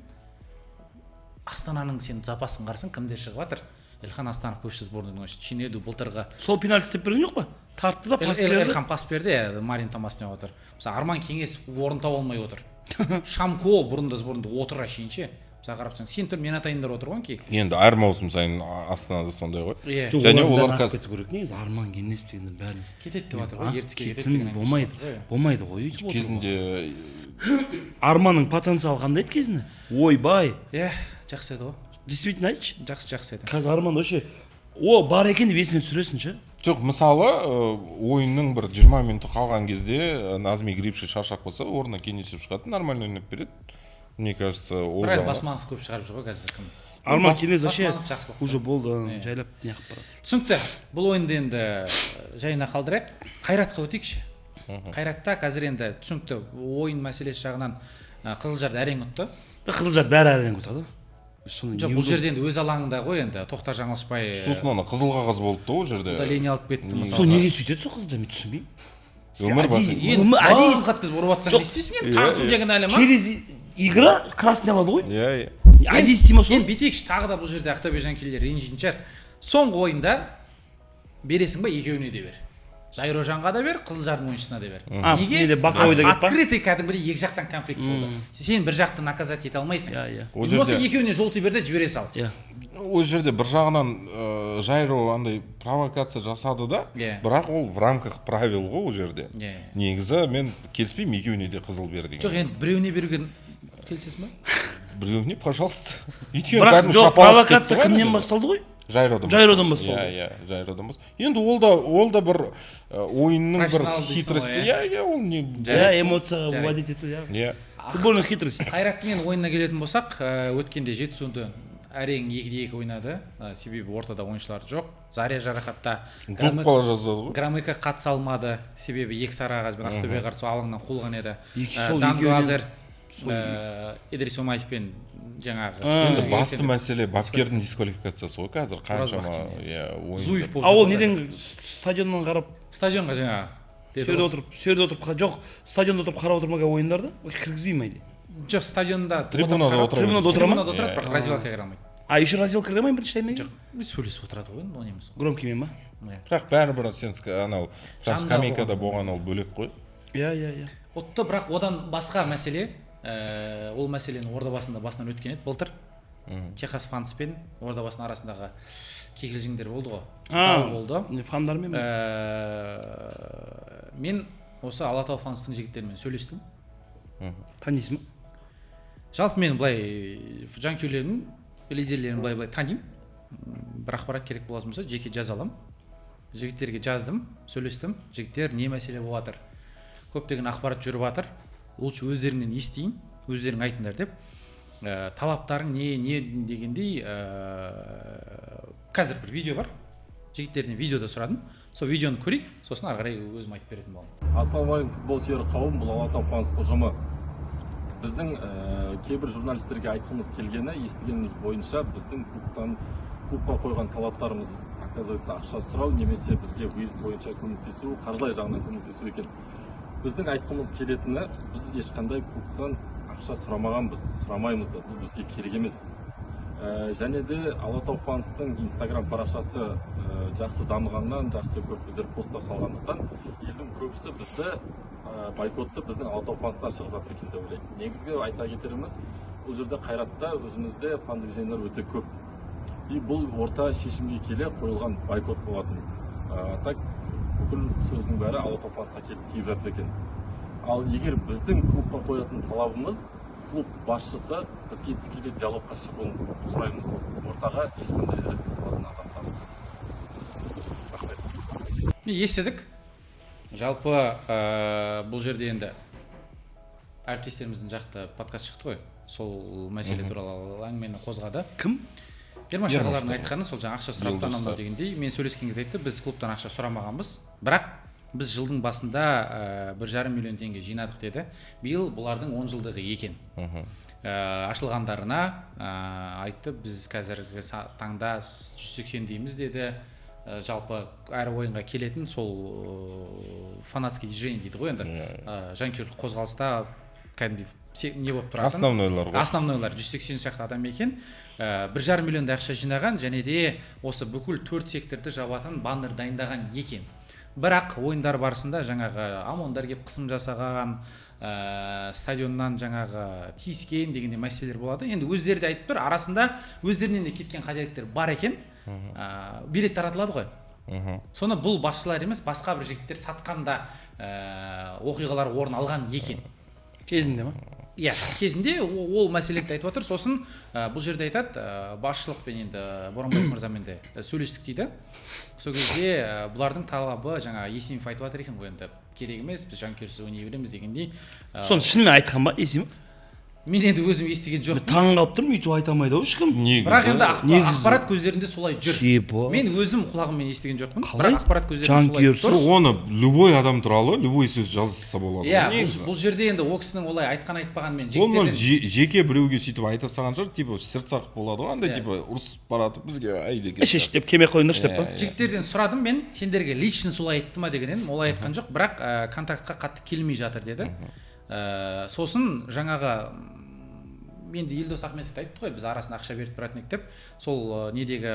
Астананың сен запасын қарасаң кімдер шығып жатыр? Элхан Астанов бывший сборныйдың Чинеду былтырғы сол пенальти істеп берген жоқ па? Тартты да пас берді. Элхан пас берді, Марин Томасняк отыр. Мысалы Арман Кеңесов орын таба алмай отыр. Шамко бұрында сборында отыра шейінше. Мысалы қарапсаң, сен тұр мен атайындар отыр ғой ки. Енді әр маусым сайын Астанада сондай ғой. Және олар қазір кету керек. Негізі Арман Кеңесов дегендер бәрін кетеді деп жатыр ғой, ертіске кетеді. Болмайды ғой. Кезінде Арманның потенциалы қандай еді кезінде? Ойбай. Жақсы еді ғой. Действительно айтшы. Жақсы еді. Қазір Арман вообще бар екен деп есіне түсіресің ше. жоқ, мысалы ойынның бір 20 минуты қалған кезде Назми Грибши шаршап қалса, орнына Кенесов шығады, нормально ойнап береді. Мне кажется, ол жағынан Басманов көп шығарып жүр ғой қазір кім. Арман Кенесов вообще уже болды, жайлап неғып барады. Түсінікті. Бұл ойынды енді жайына қалдырайық. Қайратқа өтейікші. Қайратта қазір енді түсінікті ойын мәселесі жағынан Қызылжарды әрең ұтты. Қызылжар бәрі әрең ұтады. Жоқ, бұл жерде енді өз алаңында ғой енді, Тоқтар жаңылыспай. Сосын ана қызыл қағаз болды да ол жерде. Удаление алып кетті мысалы. Сол неге сөйтеді сол Қызылжар, мен түсінбеймін. Өмір бақи. Әдейі қатқызып ұрып жатсаң не істейсің енді? Тағы судья кінәлі ма? Через игра красный алады ғой. Иә. Әдейі істей ма сол? Енді бүйтейікші, тағы да бұл жерде Ақтөбе жанкүйерлері ренжитін шығар. Соңғы ойында бересің ба, екеуіне де бер. Жайрожанға да бер, Қызылжардың ойыншысына да бер. Неге? Открытый кәдімгідей екі жақтан конфликт болды. Сен бір жақты наказать ете алмайсың. Осы екеуіне жолты берді, жібере сал. Ол жерде бір жағынан Жайро андай провокация жасады да, бірақ ол в рамках правил ғой ол жерде. Негізі мен келіспеймін, екеуіне де қызыл бер деген. Жоқ, енді біреуіне беруге келісесің ба? Біреуіне, пожалуйста. Бірақ жоқ, провокация кімнен басталды ғой? Жайродан басталды. Иә, Жайродан басталды. Енді ол да бір ойынның бір хитрости. Иә, ол не? Эмоцияға владеть ету, иә. Футбольный хитрость. Қайраттың ойынына келетін болсақ, өткенде Жетісуды әрең 2-2 ойнады. Себебі ортада ойыншылар жоқ. Заря жарақатта. Группаға жазады ғой. Громыко қатыса алмады. Себебі екі сары қағазбен Ақтөбе қарсы алаңнан қуылған еді. Дан Глазер Идрис Омаев пен жаңағы енді басты мәселе бапкердің дисквалификациясы ғой қазір қаншама ойын. Зуев болып. Ол неден стадионнан қарап стадионға жаңағы Сөрде отырып жоқ, стадионда отырып қарап отырмаға ойындарды кіргізбеймін айди. Жоқ, стадионда трибунада отырады, бірақ раздевалкаға кіре алмайды. Еще раздевалкаға кіре алмаймын бірінші таймда? Жоқ, сөйлесіп отырады ғой, ол емес. Громкиймен ба? Бірақ бәрібір сен анау скамейкада болған ол бөлек қой. Иә. Отты, бірақ одан басқа мәселе, ол мәселені Ордабасында басынан өткен еді былтыр. Техас Фанс пен Ордабасының арасындағы кикілжіңдер болды ғой. Болды. Фандармен ба? Мен осы Алатау Фанстың жігіттерімен сөйлестім. Танисың ба? Жалпы мен былай жанкүйерлердің лидерлерін былай танимын. Бір ақпарат керек болатын болса, жеке жаза аламын. Жігіттерге жаздым, сөйлестім. Жігіттер не мәселе болып жатыр? Көптеген ақпарат жүріп жатыр. Лучше өздерінен естейін, өздерің айтыңдар деп. Талаптарың не дегендей қазір бір видео бар. Жігіттерден видеода сұрадым. Сол видеоны көрейік, сосын ары қарай өзім айтып беретін боламын. Ассалаумағалейкум, футбол сүйер қауым, бұл Алатау Фанс ұжымы. Біздің кейбір журналистерге айтқымыз келгені, естігеніміз бойынша біздің клубқа қойған талаптарымыз оказывается ақша сұрау немесе бізге выезд бойынша көмектесу, қаржылай жағынан көмектесу екен. Біздің айтқымыз келетіні, біз ешқандай клубтан ақша сұрамағанбыз, сұрамаймыз да, бұл бізге керек емес. Және де Алатау Фанстың Instagram парақшасы жақсы дамығаннан, жақсы көп біздер постар салғандықтан, елдің көбісі бізді бойкотты біздің Алатау Фанстан шығып жатыр екен деп ойлаймын. Негізгі айта кетеріміз, бұл жерде Қайратта өзімізде фан-движениялар өте көп. И бұл орта шешімге келе қойылған бойкот болатын. Так бүкіл сөздің бәрі Алатау Фанстқа келіп тиіп жатыр екен. Ал егер біздің клубқа қоятын талабымыз, клуб басшысы бізге тікелей диалогқа шығуын сұраймыз. Ортаға ешқандай іріктесіп адамдарсыз. Естідік. Жалпы бұл жерде енді әріптестеріміздің жақты подкаст шықты ғой. Сол мәселе туралы әңгімені қозғады. Кім? Ермаш ағалардың айтқаны сол жаңа ақша сұрап танымау дегендей. Мен сөйлескен кезде айтты, біз клубтан ақша сұрамағанбыз. Бірақ біз жылдың басында 1,5 миллион теңге жинадық деді. Биыл бұлардың 10 жылдығы екен. Ашылғандарына айтты, біз қазіргі таңда 180 дейміз деді. Жалпы әр ойынға келетін сол фанатский движение дейді ғой енді. Жанкүйерлік қозғалыста кәдімгідей не болып тұратын основнойлар ғой. основнойлар 180 шақты адам екен. 1,5 миллиондай ақша жинаған және де осы бүкіл 4 секторды жабатын баннер дайындаған екен. Бірақ ойындар барысында жаңағы ОМОНдар келіп қысым жасаған, стадионнан жаңағы тиіскен дегенде мәселелер болады. Енді өздері де айтып тұр, арасында өздерінен де кеткен қателіктер бар екен. Билет таратылады ғой. Соны бұл басшылар емес, басқа бір жігіттер сатқанда оқиғалар орын алған екен. Кезінде ма? Иә, кезінде ол мәселелерді айтып отыр. Сосын бұл жерде айтады, басшылықпен енді Боранбаев мырзамен де сөйлестік дейді. Сол кезде бұлардың талабы жаңа Есимов айтып отыр екен ғой, енді керек емес, біз жанкүйерсіз ойнай береміз дегендей. Соны шынымен айтқан ба Есимов? Мен енді өзім естіген жоқпын. Таң қалып тұрмын, өйтіп айта алмайды ау ешкім. Бірақ енді ақпарат көздерінде солай жүр. Мен өзім құлағыммен естіген жоқпын. Бірақ ақпарат көздерінде солай жүр. Оны любой адам туралы любой сөз жазса болады. Иә, бұл жерде енді ол кісінің олай айтқан айтпағанмен жігіттерден жеке біреуге сөйтіп айта салған шығар, типа сыртсақ болады ғой, андай типа ұрысып баратып бізге ай деген. Еш деп келмей қойыңдаршы деп па. Жігіттерден сұрадым мен, сендерге лично солай айтты ма дегеннен, олай айтқан жоқ, бірақ контактқа қатты келмей жатыр деді. Сосын жаңағы енді Елдос Ахметов айтты ғой, біз арасында ақша беріп тұратын едік деп, сол недегі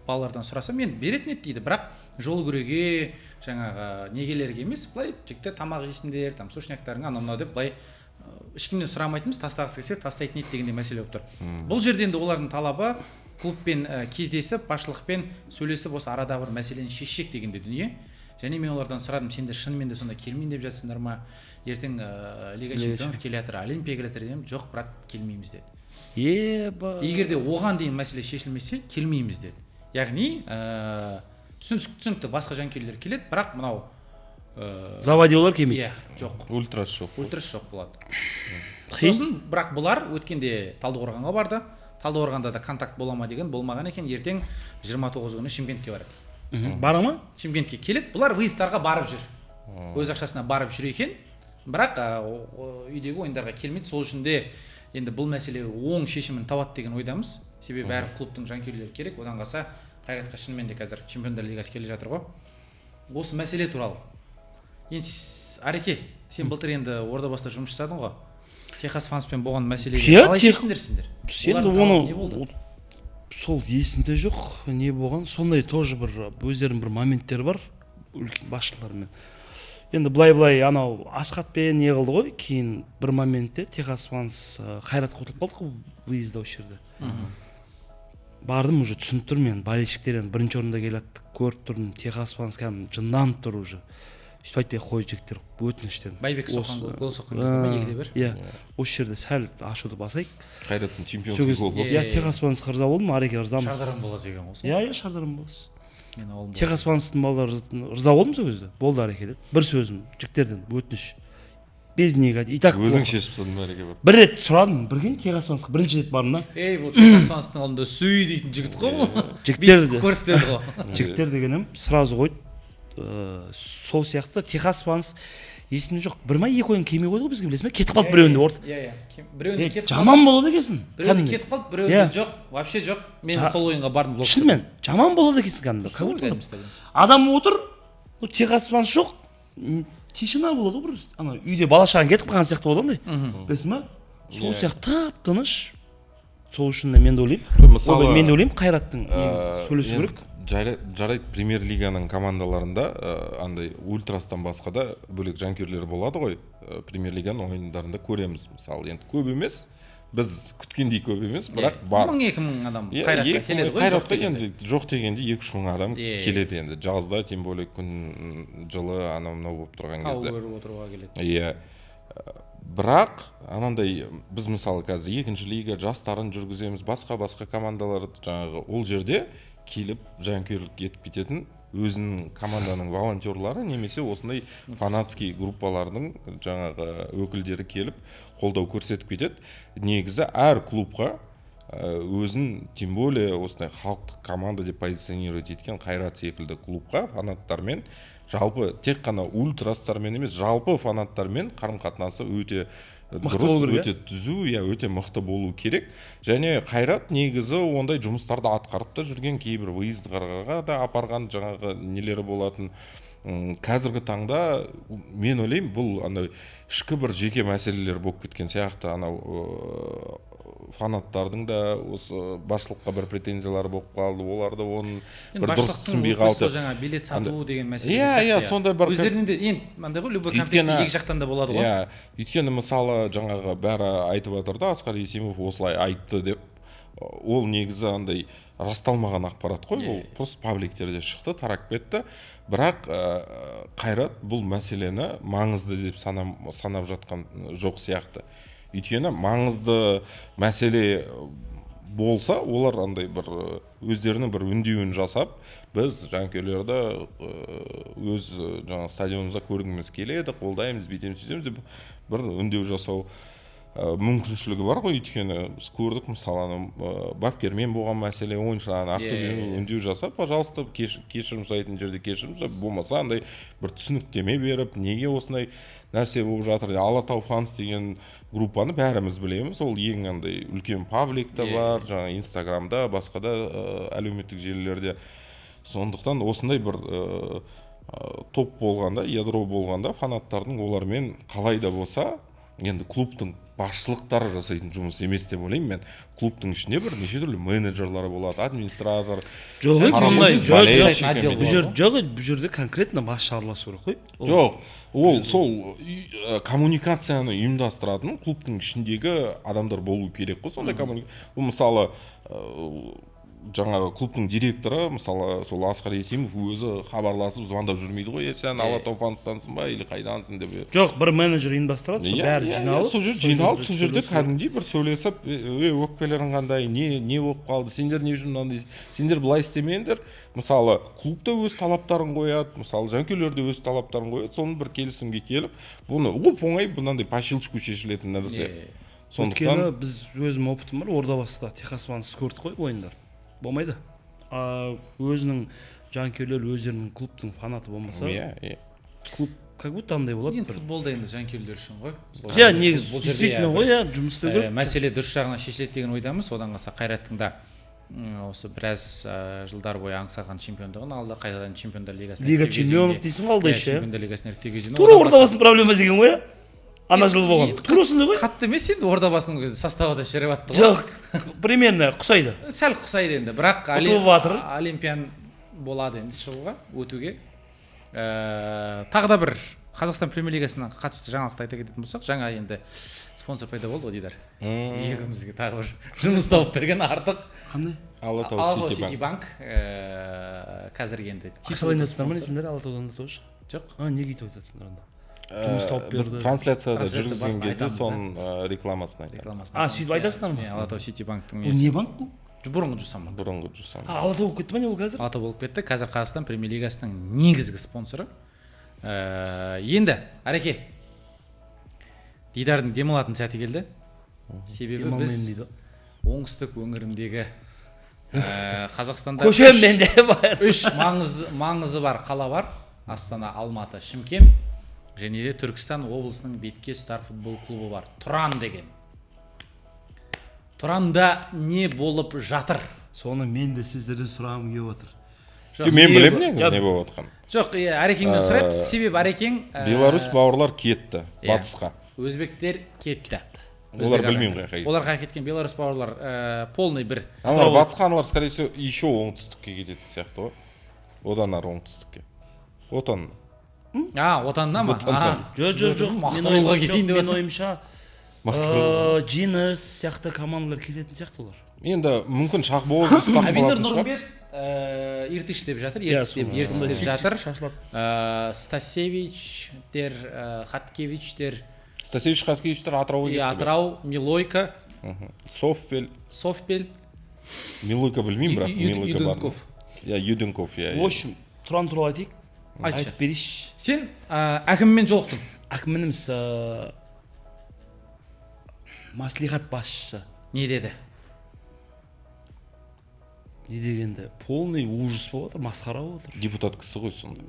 балалардан сұраса мен беретін еді дейді, бірақ жол күреге жаңағы негелерге емес, былай жігіттер тамақ жейсіңдер, там сушняктарың анау деп былай ешкімнен сұрамайтынбыз, тастағысы келсе тастайтын еді дегенде мәселе болып тұр. Бұл жерде енді олардың талабы клубпен кездесіп, басшылықпен сөйлесіп, осы арада бір мәселені шешсек дегенде дүние. Және мен олардан сұрадым, сендер шынымен де сонда келмейін деп жатсыңдар ма? Ертең Лига чемпионов келе жатыр, Олимпия келе жатыр дедім, жоқ брат, келмейміз деді. Егер де оған дейін мәселе шешілмесе, келмейміз деді. Яғни түсінікті басқа жанкүйерлер келеді, бірақ мынау заводилар келмейді. Жоқ. Ультрас жоқ. Ультрас жоқ болады. Сосын бірақ бұлар өткенде Талдықорғанға барды. Талдықорғанда да контакт бола ма деген болмаған екен. Ертең 29 күні Шымкентке барады. Бара ма? Шымкентке келеді. Бұлар выездарға барып жүр. Өз ақшасына барып жүр екен. Бірақ үйдегі ойындарға келмейді. Сол үшін де енді бұл мәселе оң шешімін табады деген ойдамыз. Себебі әр клубтың жанкүйерлері керек. Одан қалса Қайратқа шынымен де қазір Чемпиондар лигасы келе жатыр ғой. Осы мәселе туралы. Енді Ареке, сен былтыр енді Ордабасыда жұмыс жасадың ғой. Техас Фанспен болған мәселеге қалай шешіндіңдер сендер? Енді оны сол есімде жоқ, не болған, сондай тоже бір өздерінің бір моменттері бар үлкен басшылармен. Енді былай анау Асхатпен не қылды ғой, кейін бір моментте Техас Фанс Қайратқа ұтылып қалдық қой выезда осы жерде. Бардым, уже түсініп тұрмын мен, болельщиктер енді бірінші орында келеді, көріп тұрмын, Техас Фанс кәдімгі жынданып тұр уже. Сөйтіп айтпай қойып жігіттер өтініштен. Байбек соққан гол соққан кезде 2-1. Иә, осы жерде сәл ашуды басайық. Қайраттың чемпионский голы. Иә, Техас Фансқа риза болдым, Ареке ризамыз. Шардаран боласыз екен ғой. Иә, Шардаран боласыз. Техас Фанстың балалары риза болдым сол кезде. Болды Ареке деді. Бір сөзім жігіттерден өтініш. Без негатив. И так өзің шешіп тастадың Ареке бар. Бір рет сұрадым, бірген Техас Фансқа бірінші рет бардым да. Бұл Техас Фанстың алдында сүй дейтін жігіт қой бұл. Жігіттер көрсетеді ғой. Жігіттер дегенім сразу қойды. Сол сияқты Техас Фанс есімде жоқ. Бір ма екі ойын келмей қойды ғой бізге, білесің бе? Кетіп қалды біреуінде орта. Иә. Біреуінде кетіп қалды. Жаман болады екенсің. Біреуінде кетіп қалды, біреуінде жоқ, вообще жоқ. Мен сол ойынға бардым. Шынымен жаман болады екенсің кәдімгі. Адам отыр, Техас Фанс жоқ. Тишина болады ғой, ана үйде бала шағаң кетіп қалған сияқты болады андай. Білесің бе? Сол сияқты тып-тыныш. Сол үшін мен де ойлаймын, Қайраттың сөйлесу керек. Жарайды, премьер лиганың командаларында андай ультрастан басқа да бөлек жанкүйерлер болады ғой. Премьер лиганың ойындарында көреміз. Мысалы, енді көп емес, біз күткендей көп емес, бірақ бар. 1000-2000 адам Қайратқа келеді ғой. Қайратқа енді жоқ дегенде 2-3 мың адам келеді енді. Жазда, тем более күн жылы анау-мынау болып тұрған кезде. Тау көріп отыруға келеді. Иә. Бірақ анандай біз мысалы қазір екінші лига жастарын жүргіземіз, басқа командалар жаңағы ол жерде келіп жанкүйерлік етіп кететін өзінің команданың волонтерлары немесе осындай фанатский группалардың жаңағы өкілдері келіп қолдау көрсетіп кетеді. Негізі әр клубқа өзін, тем более осындай халықтық команда деп позиционировать еткен Қайрат секілді клубқа фанаттармен жалпы тек қана ультрастармен емес, жалпы фанаттармен қарым-қатынасы өте дұрыс, өте түзу, өте мықты болу керек. Және Қайрат негізі ондай жұмыстарды атқарып та жүрген, кейбір выездарға да апарған жаңағы нелері болатын. Қазіргі таңда мен ойлаймын, бұл андай ішкі бір жеке мәселелер болып кеткен сияқты, анау фанаттардың да осы басшылыққа бір претензиялары болып қалды, оларды оны бір дұрыс түсінбей қалды. Жаңа билет сату деген мәселе сияқты. Сондай бір өздерінде де енді мындай ғой, любой конфликт екі жақтан да болады ғой. Өйткені мысалы жаңағы бәрі айтып жатыр да, Асқар Есимов осылай айтты деп. Ол негізі андай расталмаған ақпарат қой, ол просто пабликтерде шықты, тарап кетті. Бірақ Қайрат бұл мәселені маңызды деп санап жатқан жоқ сияқты. Өйткені маңызды мәселе болса, олар андай бір өздерінің бір үндеуін жасап, біз жанкүйерлерді өз жаңа стадионымызда көргіміз келеді, қолдаймыз, бүйтеміз, сөйтеміз деп бір үндеу жасау мүмкіншілігі бар ғой. Өйткені біз көрдік, мысалы бапкермен болған мәселе, ойыншылардан Ақтөбемен үндеу жасап, пожалуйста, кешірім сұрайтын жерде кешірім сұрап, болмаса андай бір түсініктеме беріп, неге осындай нәрсе болып жатыр. Алатау фанс деген группаны бәріміз білеміз, ол ең андай үлкен пабликта бар, жаңа Инстаграмда, басқа да әлеуметтік желілерде. Сондықтан осындай бір топ болғанда, ядро болғанда, фанаттардың олармен қалай да болса, енді клубтың басшылықтары жасайтын жұмыс емес деп ойлаймын мен. Клубтың ішінде бір неше түрлі менеджерлары болады, администратор. Бұл жерде конкретно басшы араласу керек қой. Жоқ, ол сол коммуникацияны ұйымдастыратын клубтың ішіндегі адамдар болу керек қой. Сондай коммуникация. Мысалы жаңағы клубтың директоры, мысалы сол Асқар Есимов өзі хабарласып звондап жүрмейді ғой, сен Алатау фанстансың ба или қайдансың деп. Жоқ, бір менеджер ұйымдастырады, бәрі жиналып. Сол жерде кәдімгідей бір сөйлесіп, өкпелерің қандай, не болып қалды, сендер не үшін мынандай, сендер былай істемеңдер. Мысалы клубта өз талаптарын қояды, мысалы жанкүйерлер де өз талаптарын қояды, соны бір келісімге келіп, бұны оп-оңай мынандай по щелчку шешілетін нәрсе. Өйткені біз өзім опытым бар, Ордабасыда Техасмансыз көрдік қой ойындар. Болмайды. Өзінің жанкүйерлер өздерінің клубтың фанаты болмаса, клуб как будто андай болады. Енді футболда енді жанкүйерлер үшін ғой. Негізі действительно ғой, жұмыс істеу керек. Мәселе дұрыс жағына шешіледі деген ойдамыз. Одан қалса Қайраттың да осы біраз жылдар бойы аңсаған чемпиондығын алды, қайтадан чемпиондар лигасына. Лига чемпиондық дейсің алды еще. Чемпиондар лигасына іріктеу кезеңінде. Тура Ордабасының проблемасы екен ғой. Ана жылы болған. Тура осындай ғой. Қатты емес енді, Ордабасының өзі составы да шіріп атты ғой. Жоқ, примерно құсайды. Сәл құсайды енді, бірақ Олимпиан болады енді шығуға, өтуге. Тағы да бір Қазақстан премьер-лигасына қатысты жаңалықты айта кететін болсақ, жаңа енді спонсор пайда болды ғой Дидар. Екеумізге тағы бір жұмыс тауып берген артық. Қандай? Алатау Сити банк. Қазіргі енді ақшалай ойнатсыңдар ма сендер Алатаудан да тоже? Жоқ. Неге өйтіп айтасыңдар онда? Жұмыс тауып берді. Біз трансляцияда жүргізген кезде соның рекламасын айтамыз. Сөйтіп айтасыңдар ма? Алатау Сити банктың несі. Не банк бұл? Бұрынғы Жусам. Алатау болып кетті ма не ол қазір? Алатау болып кетті. Қазір Қазақстан премьер-лигасының негізгі спонсоры. Енді Ареке, Дидардың демалатын сәті келді. Себебі біз оңтүстік өңіріндегі Қазақстанда үш маңызы бар қала бар. Астана, Алматы, Шымкент және де Түркістан облысының Бетке Стар футбол клубы бар. Тұран деген. Тұранда не болып жатыр? Соны мен де сіздерден сұрағым келіп отыр. Мен білемін не болып жатқан. Жоқ, Арекеңнен сұрайық. Себебі Арекең Беларусь бауырлар кетті батысқа. Өзбектер кетті. Олар білмеймін қай. Олар қай кеткен Беларусь бауырлар полный бір. Аналар батысқа, аналар скорее всего еще оңтүстікке кететін сияқты ғой. Одан ары оңтүстікке. Отан. Отаннан ма? Жоқ. Мен ойымша Жинес сияқты командалар кететін сияқты олар. Енді мүмкін Шахбоз ұстап қалатын шығар. Иртіш деп жатыр, Ертіс деп жатыр. Стасевичтер, Хаткевичтер. Стасевич, Хаткевичтер Атырауға кетті. Атырау, Милойка. Софпель. Милойка білмеймін, бірақ Милойка бар. Юденков. В общем, Тұран туралы айтайық. Айтып берейші. Сен әкіммен жолықтың? Әкіміміз маслихат басшысы. Не деді? Не дегенде? Полный ужас болып отыр, масқара болып отыр. Депутат кісі ғой сонда.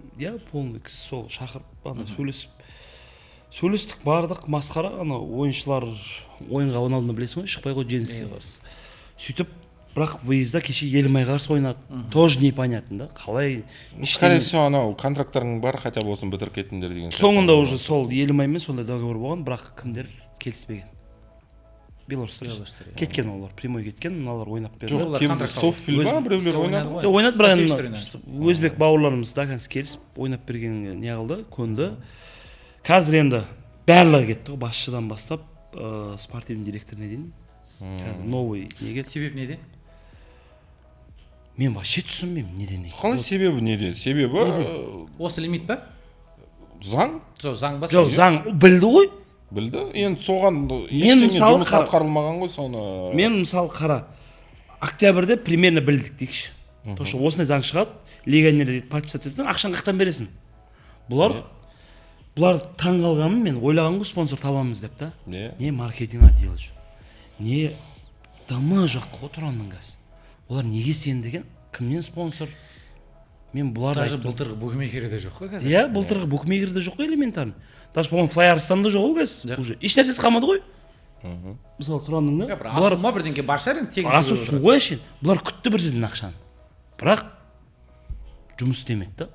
Полный кісі сол шақырып, сөйлесіп. сөйлестік, бардық, масқара, ана ойыншылар ойынға ойналдığını білесің ғой, шықпай ғой Женскийге қарсы. Сөйтіп, бірақ выезда кеше Елімайға қарсы ойнады. Тоже непонятно да, қалай. Скорее всего, анау контракттарың бар, хотя бы осын бітіріп кеттіңдер деген. Соңында уже сол Елімаймен сондай договор болған, бірақ кімдер келіспеген. Белорустар кеткен, олар прямой кеткен, мыналар ойнап берді. Жоқ, кем Соффил ба біреулер ойнады ғой. Ойнады, бірақ өзбек бауырларымыз Даканс келісіп ойнап берген не қылды, көнді. Қазір енді барлығы кетті ғой, басшыдан бастап спортивный директорына дейін. Новый неге. Себеп неде? Мен вообще түсінбеймін неден не. Қалай себебі неде? Себебі Осы лимит па? заң? Жоқ, заң ба? Жоқ, заң білді ғой. Білді. Енді соған ештеңе жұмыс атқарылмаған ғой соны. Мен мысалы қара, октябрьде примерно білдік дейікші. То, что осындай заң шығады, легионерлер подписать етсең, ақшаны қақтан бересің. Бұлар таң қалғанын мен ойлаған ғой, спонсор табамыз деп та. Не маркетинг отдел жүр. Не дамы жоқ қой Тұранның газ. Олар неге сен деген, кімнен спонсор? Мен бұлар даже былтырғы букмекерде жоқ қой қазір. Иә, былтырғы букмекерде жоқ қой элементарно. Даже по-моему Флайарстанда жоқ ғой газ. Уже еш нәрсесі қалмады ғой. Мысалы Тұранның да. Бұлар ма бірдеңке бар шығар енді тегін. Асу су ғой әшейін. Бұлар күтті бір жерден ақшаны. Бірақ жұмыс істемеді да.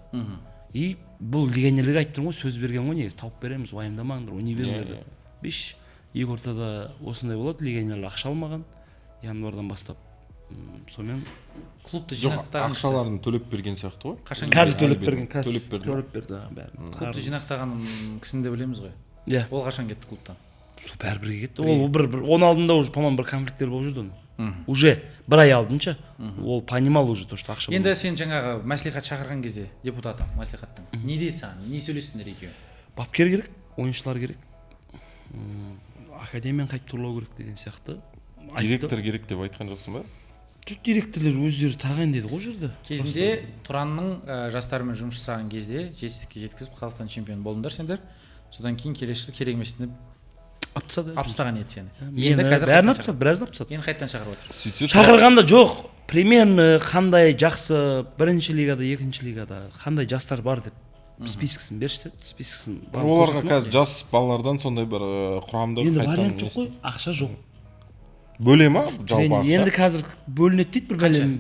И бұл легионерлерге айтып тұрмын ғой, сөз берген ғой, негізі тауып береміз, уайымдамаңдар, ойнай беріңдер деп. Биш, екі ортада осындай болады, легионерлер ақша алмаған, январдан бастап. Сонымен клубты жинақтаған ақшаларын төлеп берген сияқты ғой. Қазір төлеп берген, төлеп берді бәрін. Клубты жинақтаған кісіні де білеміз ғой. Иә. Ол қашан кетті клубтан? Сол бәрібірге кетті. Ол бір оның алдында уже по-моему бір конфликттер болып жүрді оның. Уже бір ай алдынша ол понимал уже то, что ақша. Енді сен жаңағы мәслихат шақырған кезде депутатым мәслихаттың не дейді саған? Не сөйлестіңдер екеуі? Бапкер керек, ойыншылар керек. Академияны қайтып турлау керек деген сияқты. Директор керек деп айтқан жоқсың ба? Жоқ, директорлер өздері тағайындайды ғой жерде. Кезінде Тұранның жастарымен жұмыс жасаған кезде жетістікке жеткізіп Қазақстан чемпионы болдыңдар сендер. Содан кейін келесі жылы керек емес деп апстаған еді сені. Енді қазір бәрін апсады, біразын апсады. Енді қайтадан шақырып отыр. Шақырғанда жоқ, примерно қандай жақсы бірінші лигада, екінші лигада қандай жастар бар деп спискісін берші, спискісін. Оларға қазір жас балалардан сондай бір құрамда енді вариант жоқ қой, ақша жоқ. Бөле ма жалпы ақша? Енді қазір бөлінеді дейді бір бәлем,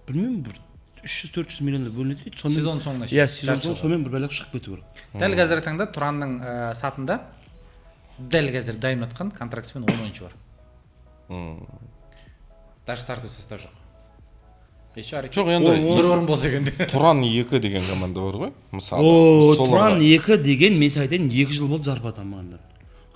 білмеймін, бір 300-400 миллионда бөлінеді дейді. Сезон соңына иә, сезон соңына сонымен бір бәлек шығып кету керек. Дәл қазіргі таңда Тұранның сатында дәл қазір дайын жатқан контрактімен 10 ойыншы бар. Даже стартовый состав жоқ. Жоқ, енді бір орын болса екен. Тұран 2 деген команда бар ғой. Мысалы, Тұран 2 деген мен айтайын 2 жыл болды зарплата алмағандар.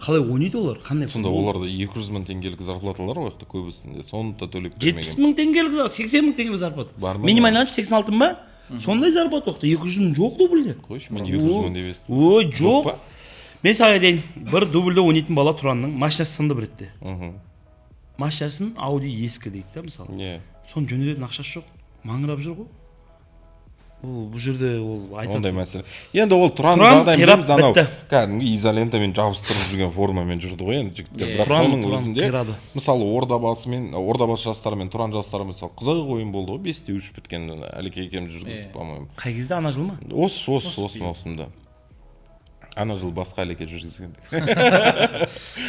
Қалай ойнайды олар? Қандай? Сонда оларда 200 мың теңгелік зарплаталар ғой, көбісінде. Соны да төлеп бермеген. 70 мың теңгелік, 80 мың теңгелік зарплата. Минимальный 86 мың ба? Сондай зарплата оқты. 200 мың жоқ дубльде. Қойшы, мен 200 мың деп естідім. Ой, жоқ. Мен саған айтайын, бір дубльде ойнайтын бала Тұранның машинасы сынды бір ретте. Машинасын Audi ескі дейді да, мысалы. Соны жөндететін ақшасы жоқ. Маңырап жүр ғой. Бұл жерде ол айтады. Ондай мәселе. Енді ол Тұран жағдайын анау кәдімгі изолентамен жабыстырып жүрген формамен жүрді ғой енді жігіттер. Бірақ соның өзінде мысалы Ордабасы жастары мен Тұран жастары мысалы қызық ойын болды ғой, 5-3 біткен Әлеке екеуміз жүрдік, по-моему. Қай кезде, ана жыл ма? Осы маусымда. Ана жыл басқа Әлеке жүргізген.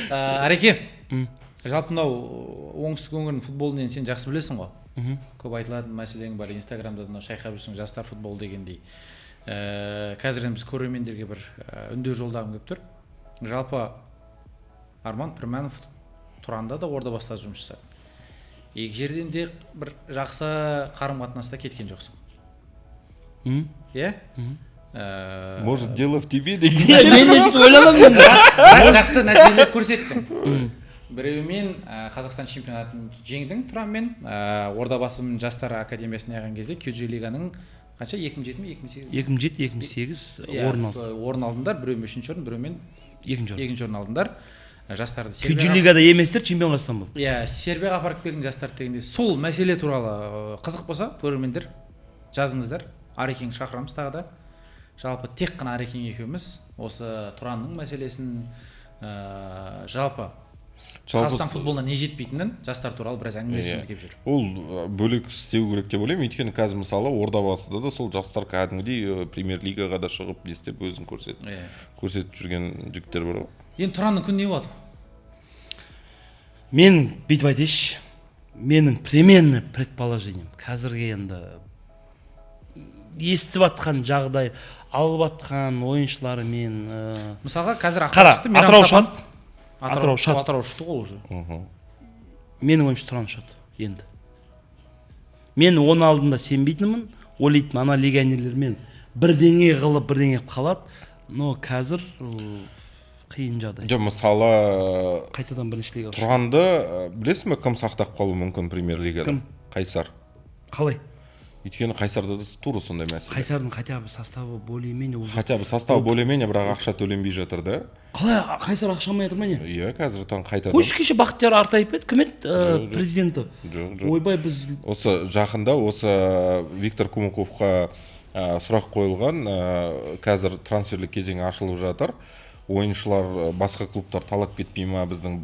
Әреке, жалпы мынау оңтүстік өңірінің футболын сен жақсы білесің ғой. Көп айтылады мәселең бар, инстаграмда шайқап жүрсің жастар футбол дегендей. Қазір біз көрермендерге бір үндеу жолдағым келіп тұр. Жалпы Арман Пірманов Тұранда да Ордабасыда жұмыс жасады. Екі жерден де бір жақсы қарым-қатынаста кеткен жоқсың. Иә? Может, дело в тебе деген. Мен естіп ойланамын. Жақсы нәтижелер көрсеттің. Біреуімен Қазақстан чемпионатын жеңдің Тұранмен, Ордабасының жастар академиясына аяған кезде QG лиганың қанша 2007-2008 орын алдыңдар, біреумен 3-ші орын, біреумен 2-ші орын алдыңдар. Жастарды QG лигада еместер чемпион Қазақстан болды. Иә, Сербияға апарып келдің жастарды дегенде, сол мәселе туралы қызық болса, көрермендер жазыңыздар. Арекең шақырамыз тағы да. Жалпы тек қана Арекең екеуміз осы Тұранның мәселесін жалпы Қазақстан футболына не жетпейтінін жастар туралы біраз әңгімелескіміз келіп жүр. Ол бөлек істеу керек деп ойлаймын. Өйткені қазір мысалы Ордабасыда да сол жастар кәдімгідей премьер-лигаға да шығып не істеп өзін көрсетіп жүрген жігіттер бар ғой. Енді Тұранның күні не болады? Мен бүйтіп айтайыншы, менің примерно предположением қазірге енді естіп атқан жағдай, алып атқан ойыншылары мен Мысалға қазір қара, Атырау шат. Атырау шықты ғой уже. Менің ойымша Тұран шат енді. Мен оның алдында сенбейтінмін, ойлайтынмын ана легионерлермен бірдеңе қылып қалады, но қазір қиын жағдай. Жоқ, мысалы Қайтадан бірінші лигаға. Тұранды білесің бе, кім сақтап қалуы мүмкін премьер-лигада? Кім? Қайсар. Қалай? Өйткені Қайсарда да тура сондай мәселе. Қайсардың хотя бы составы более-менее уже. Хотя бы составы более-менее, бірақ ақша төленбей жатыр да. Қалай Қайсар ақша алмай жатыр ма не? Иә, қазір қайтадан. Қойшы кеше Бақтияр Артаев еді, кім еді президенті? Жоқ. Ойбай біз Осы жақында осы Виктор Кумаковқа сұрақ қойылған, қазір трансферлік кезеңі ашылып жатыр. Ойыншылар басқа клубтар талап кетпей ма біздің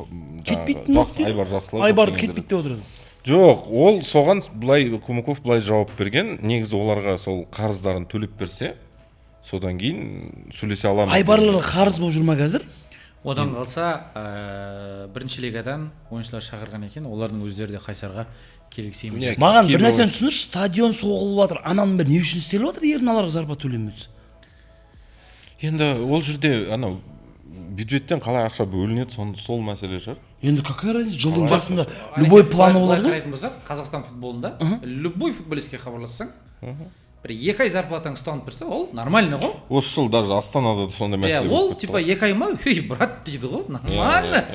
Айбар жақсылау. Айбарды кетпейді деп отырады. Жоқ, ол соған былай Кумаков былай жауап берген, негізі оларға сол қарыздарын төлеп берсе, содан кейін сөйлесе аламыз. Айбарлар қарыз болып жүр ма қазір? Одан қалса бірінші лигадан ойыншылар шақырған екен, олардың өздері де Қайсарға келгісі. Маған бір нәрсені түсіндірші, стадион соғылып жатыр, ананың бәрі не үшін істеліп жатыр, еріналарға зарплата төлемейді? Енді ол жерде анау бюджеттен қалай ақша бөлінеді, сол мәселе шығар. Енді какая разница, жылдың жасында любой планы болады. Қарайтын болсақ, Қазақстан футболында любой футболистке хабарлассаң, бір 2 ай зарплатаң ұсталынып тұрса, ол нормально ғой. Осы жыл даже Астанада да сондай мәселе ол типа 2 ай ма, брат дейді ғой, нормально.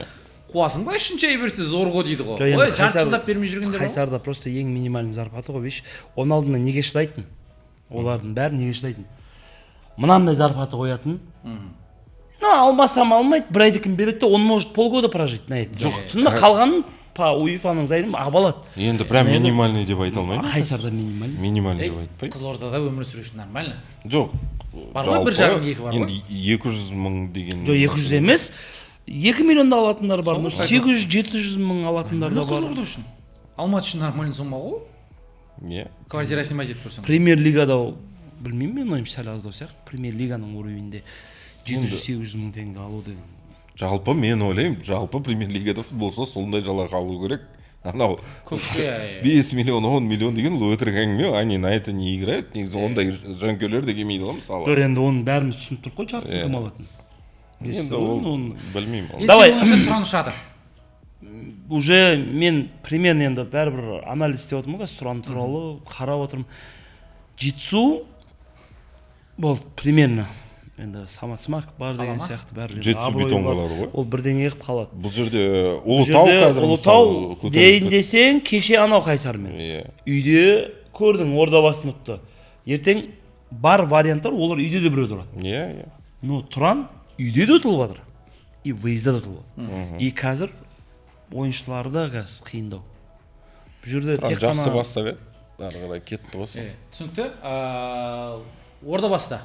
Қуасың ба 3-ші ай берсе зор ғой дейді ғой. Ой, жарты жылдап бермей жүргендер ғой. Қайсарда просто ең минимальный зарплата ғой, беш. Оның алдында неге шыдайтын? Олардың бәрі неге шыдайтын? Мынандай зарплата қоятын. Алмасам алмайды, бір айдыкін береді де, он может полгода прожить на это. Жоқ, сонда қалғанын по УЕФАның зайымы абалады. Енді прям минимальный деп айта алмаймын. Қайсарда минимальный? Минимальный деп айтпаймын. Қызылордада өмір сүру үшін нормально. Жоқ. Бар ғой, 1,5-2 бар ғой. Енді 200 мың деген. Жоқ, 200 емес. 2 миллионда алатындар бар, 800-700 мың алатындар да бар. Қызылорда үшін. Алматы үшін нормальный сумма ғой. Иә. Квартира снимать етіп көрсең. Премьер-лигада білмеймін, мен ойым сәл аздау сияқты. Премьер-лиганың уровеньде 700-800 мың теңге алу деген. Жалпы мен ойлаймын, жалпы премьер-лигада футболшы сондай жалақы алу керек. Анау 5 миллион, 10 миллион деген өтірік әңгіме, они на это не играют. Негізі ондай жанкүйерлер де келмейді ғой мысалы. Енді оны бәріміз түсініп тұрық қой, жартысын кім алатын. Енді ол білмеймін. Давай. Тұран ұшады. Уже мен примерно енді бәрібір анализ істеп отырмын ғой, Тұран туралы қарап отырмын. Жетісу бұл примерно енді Самат Смак бар деген сияқты бәрі. Жетісу бетон қалады ғой. Ол бірдеңе қылып қалады. Бұл жерде Ұлытау қазір Ұлытау дейін десең, кеше анау Қайсармен. Үйде көрдің, Ордабасын ұтты. Ертең бар варианттар, олар үйде де біреу тұрады. Иә. Но Тұран үйде де ұтылып жатыр. И выезда да ұтылып жатыр. И қазір ойыншылары да қазір қиындау. Бұл жерде тек қана жақсы бастап еді. Ары қарай кетті осы. Түсінікті. Ордабасыда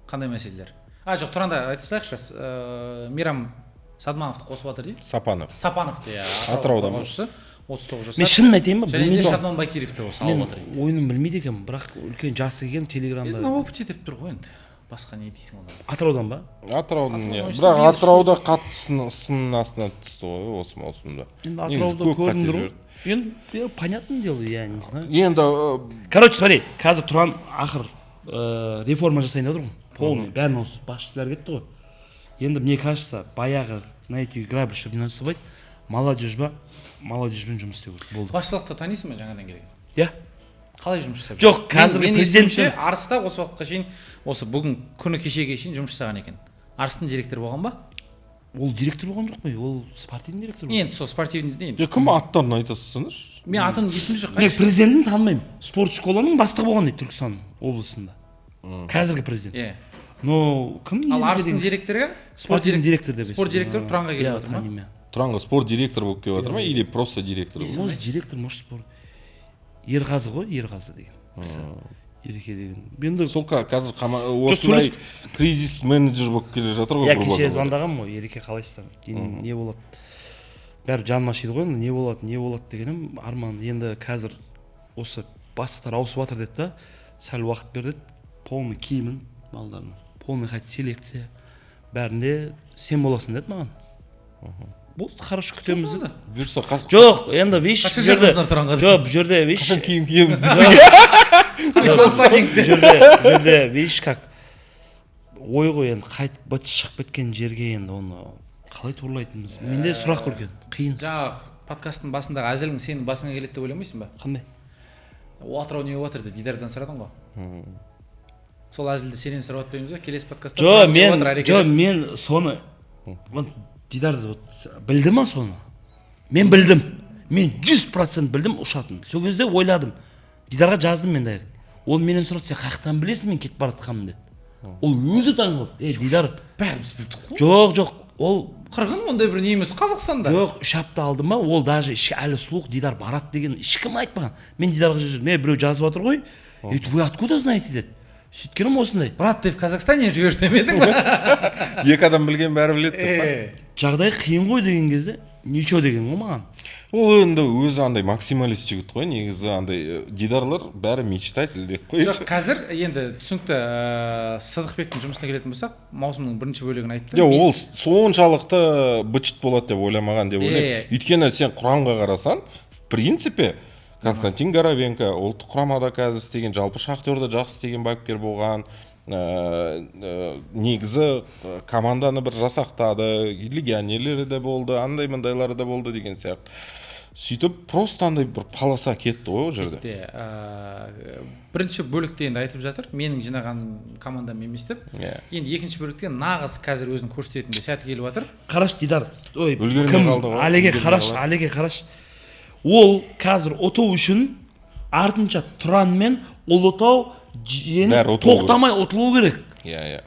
қандай мәселелер? Жоқ, Тұранда айтсайықшы, Мейрам Садмановты қосып жатыр дейді. Сапановты, Атыраудан 39 жасар. Мен шынын айтайын ба? Және де Шадман Бакировты салып жатыр дейді. Мен ойынын білмейді екенмін, бірақ үлкен жасы екен, телеграмда. На опыте деп тұр ғой енді. Басқа не дейсің онда? Атыраудан ба? Атыраудан, бірақ Атырауда қатты сынның астына түсті ғой осы маусымда. Енді Атырауда көріндір ғой. Енді понятное дело, я не знаю. Енді короче, смотри, қазір Тұран ақыр реформа жасайын деп отыр ғой. Полный, бәрін осы басшысы бәрі кетті ғой. Енді мне кажется, баяғы на эти грабли, чтобы не наступать, молодежьбен жұмыс істеу керек. Болды. Басшылықты танисың ба жаңадан келген? Иә. Қалай жұмыс жасап? Жоқ, қазіргі президентше Арыста осы уақытқа шейін, осы бүгін күні кешеге шейін жұмыс жасаған екен. Арыстың директоры болған ба? Ол директор болған жоқ қой, ол спортивный директор болған. Енді сол спортивный. Кім аттарын айтасызсыңдар? Мен атын есімде жоқ. Мен президентін танымаймын. Спорт школаның бастығы болған дейді Түркістан облысында. Қазіргі президент. Но кім? Ал Арыстың директоры спортивный директор деп. Спорт директоры Тұранға келіп жатыр ма? Тұранға спорт директор болып келіп жатыр ма или просто директор? Может директор, может спорт. Ерғазы ғой, Ерғазы деген. Ереке деген. Енді сол қазір осындай кризис менеджер болып келе жатыр ғой. Я кеше звондағанмын ғой, Ереке қалайсыздар? Не болады? бәрі жаным ашиды ғой, енді не болады дегенім арман. Енді қазір осы бастықтар ауысып жатыр деді да, сәл уақыт берді, полный киімін балдарына, полный хоть селекция, бәрінде сен боласың деді маған. Болды, хорошо күтеміз деді. Бұйырса Жоқ, енді виш Қашан жағасына тұрғанға жоқ, бұл жерде виш қашан киім киеміз десең. жерде виш как ой ғой, енді қайтып быт шығып кеткен жерге енді оны қалай турлайтынбыз. Менде сұрақ үлкен, қиын. Жаңағы подкасттың басындағы әзілің сенің басыңа келеді деп ойламайсың ба? Қандай? Атырау не болып жатыр деп Дидардан сұрадың ғой. Сол әзілді сенен сұрап атпаймыз ба? Келесі подкастта мен соны Дидарды білді ма соны? Мен білдім. Мен 100% білдім ұшатын. Сол кезде ойладым. Дидарға жаздым мен дайыр. Ол менен сұрады, сен қаяқтан білесің мен кетіп бара жатқанымды деді. Ол өзі таңғалды. Дидар бәріміз білдік қой. Жоқ, ол қырғын ондай бір не емес Қазақстанда. Жоқ, 3 апта алды ма, ол даже әлі сұлық Дидар барады деген ешкім айтпаған. Мен Дидарға жаздым, біреу жазып жатыр ғой. Вы откуда знаете деді. Сөйткенім осындай. Брат, ты в Казахстане живешь демедің ба? Екі адам білген бәрі біледі деп. Жағдай қиын ғой деген кезде, ничего деген ғой маған. Ол енді өзі андай максималист жігіт қой, негізі андай Дидарлар бәрі мечтатель деп қой. Жоқ, қазір енді түсінікті Сыдықбектің жұмысына келетін болсақ, маусымның 1-ші бөлігін айтты. Жоқ, ол соншалықты бычыт болады деп ойламаған деп ойлаймын. Өйткені сен құрамға қарасаң, в принципе, Константин Горовенко ұлттық құрамада қазір істеген, жалпы Шахтерда жақсы істеген бапкер болған, негізі команданы бір жасақтады, легионерлері де болды, андай мындайлары да болды деген сияқты. Сөйтіп просто андай бір паласа кетті ғой ол жерде. Бірінші бөлікте енді айтып жатыр, менің жинаған командам емес деп. Енді екінші бөлікте нағыз қазір өзін көрсететін сәті келіп жатыр. Қараш Дидар, ой, кім? Алеге қараш. Ол қазір ұту үшін артынша Тұран мен Ұлытау тоқтамай ұтылу керек.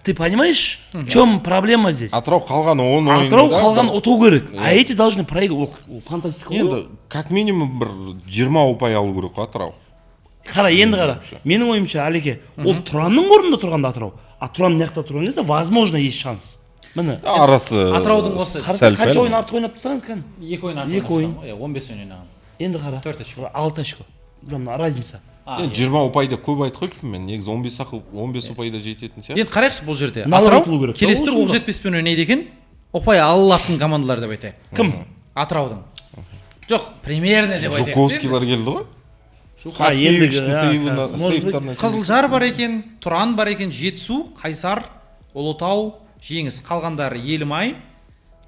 Ты понимаешь, в чем проблема здесь? Атырау қалған 10 ойында. Атырау қалған ұту керек. А эти должны проигрывать. Ол фантастика ғой. Енді как минимум бір 20 ұпай алу керек қой Атырау. Қара, енді қара. Менің ойымша Алеге, ол Тұранның орнында тұрғанда Атырау. А Тұран мынаяқта тұрған кезде, возможно, есть шанс. Міне. Арасы. Атыраудың осы. Қанша ойын артық ойнап тұрсаң екен? 2 ойын артық ойнап тұрсаң. 15 ойын ойнаған. Енді қара. 4 очко. 6 очко. Разница. 20 ұпайды көп айтып қойыппын мен. Негізі 15 ұпайда жететін сияқты. Енді қарайықшы бұл жерде. Атырау келесі тұр оқжетпеспен ойнайды екен. Ұпай алатын командалар деп айтайық. Кім? Атыраудың. Жоқ, примерно деп айтайық. Жуковскийлар келді ғой. Қызылжар бар екен, Тұран бар екен, Жетісу, Қайсар, Ұлытау, Жеңіс, қалғандары Елімай.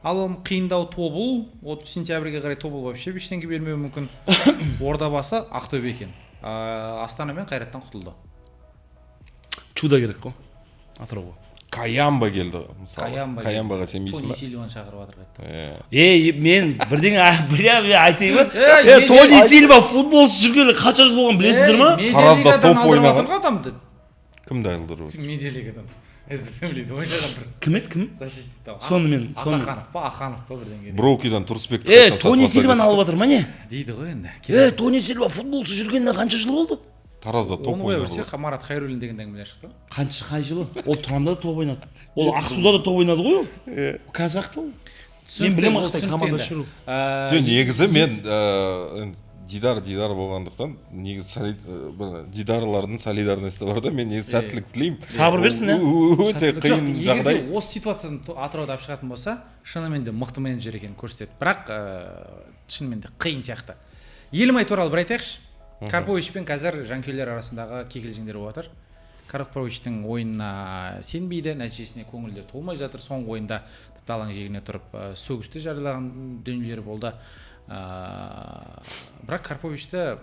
Ал қиындау Тобыл, сентябрьге қарай Тобыл вообще ештеңе бермеуі мүмкін. Ордабасы Ақтөбе екен. Астана мен Қайраттан құтылды. Чудо керек қой Атырауға. Каямба келді мысалы. Каямбаға сенбейсің ба? Тони Сильваны шақырып жатыр қайтты. Мен бірдеңе айтайын ба? Тони Сильва футболшы жүргелі қанша жыл болған білесіңдер ма? Таразда топ ойнаған. Кімді алдырып отыр? Медиалигадан. СДФМлиді ойнаған бір. Кім еді, кім? Защитникта. Сонымен. Атаханов па, Аханов па бірдеңе. Броукидан Тұрысбек. Тони Сильваны алып жатыр ма не? Дейді ғой енді. Тони Сильва футболшы жүргеніне қанша жыл болды? Таразда топ ойнады. Оны қойып Марат Хайруллин деген әңгімелер шықты. Қай жылы? Ол Тұранда да топ ойнады. Ол Ақсуда да топ ойнады ғой ол. Қазақ па ол? Мен білемін қандай команда жүру. Негізі мен Дидар болғандықтан негізі Дидарлардың солидарності бар да, мен негізі сәттілік тілеймін. Сабыр берсін, өте қиын жағдай. Егер осы ситуацияны Атырауда алып шығатын болса, шынымен де мықты менеджер екенін көрсетеді. Бірақ шынымен де қиын сияқты. Елімай туралы бір айтайықшы. Карповичпен қазір жанкүйерлер арасындағы кикілжіңдер болып жатыр. Карповичтің ойынына сенбейді, нәтижесіне көңілде толмай жатыр. Соңғы ойында алаң жегіне тұрып сөгісті жариялаған дүниелері болды. Бірақ Карповичті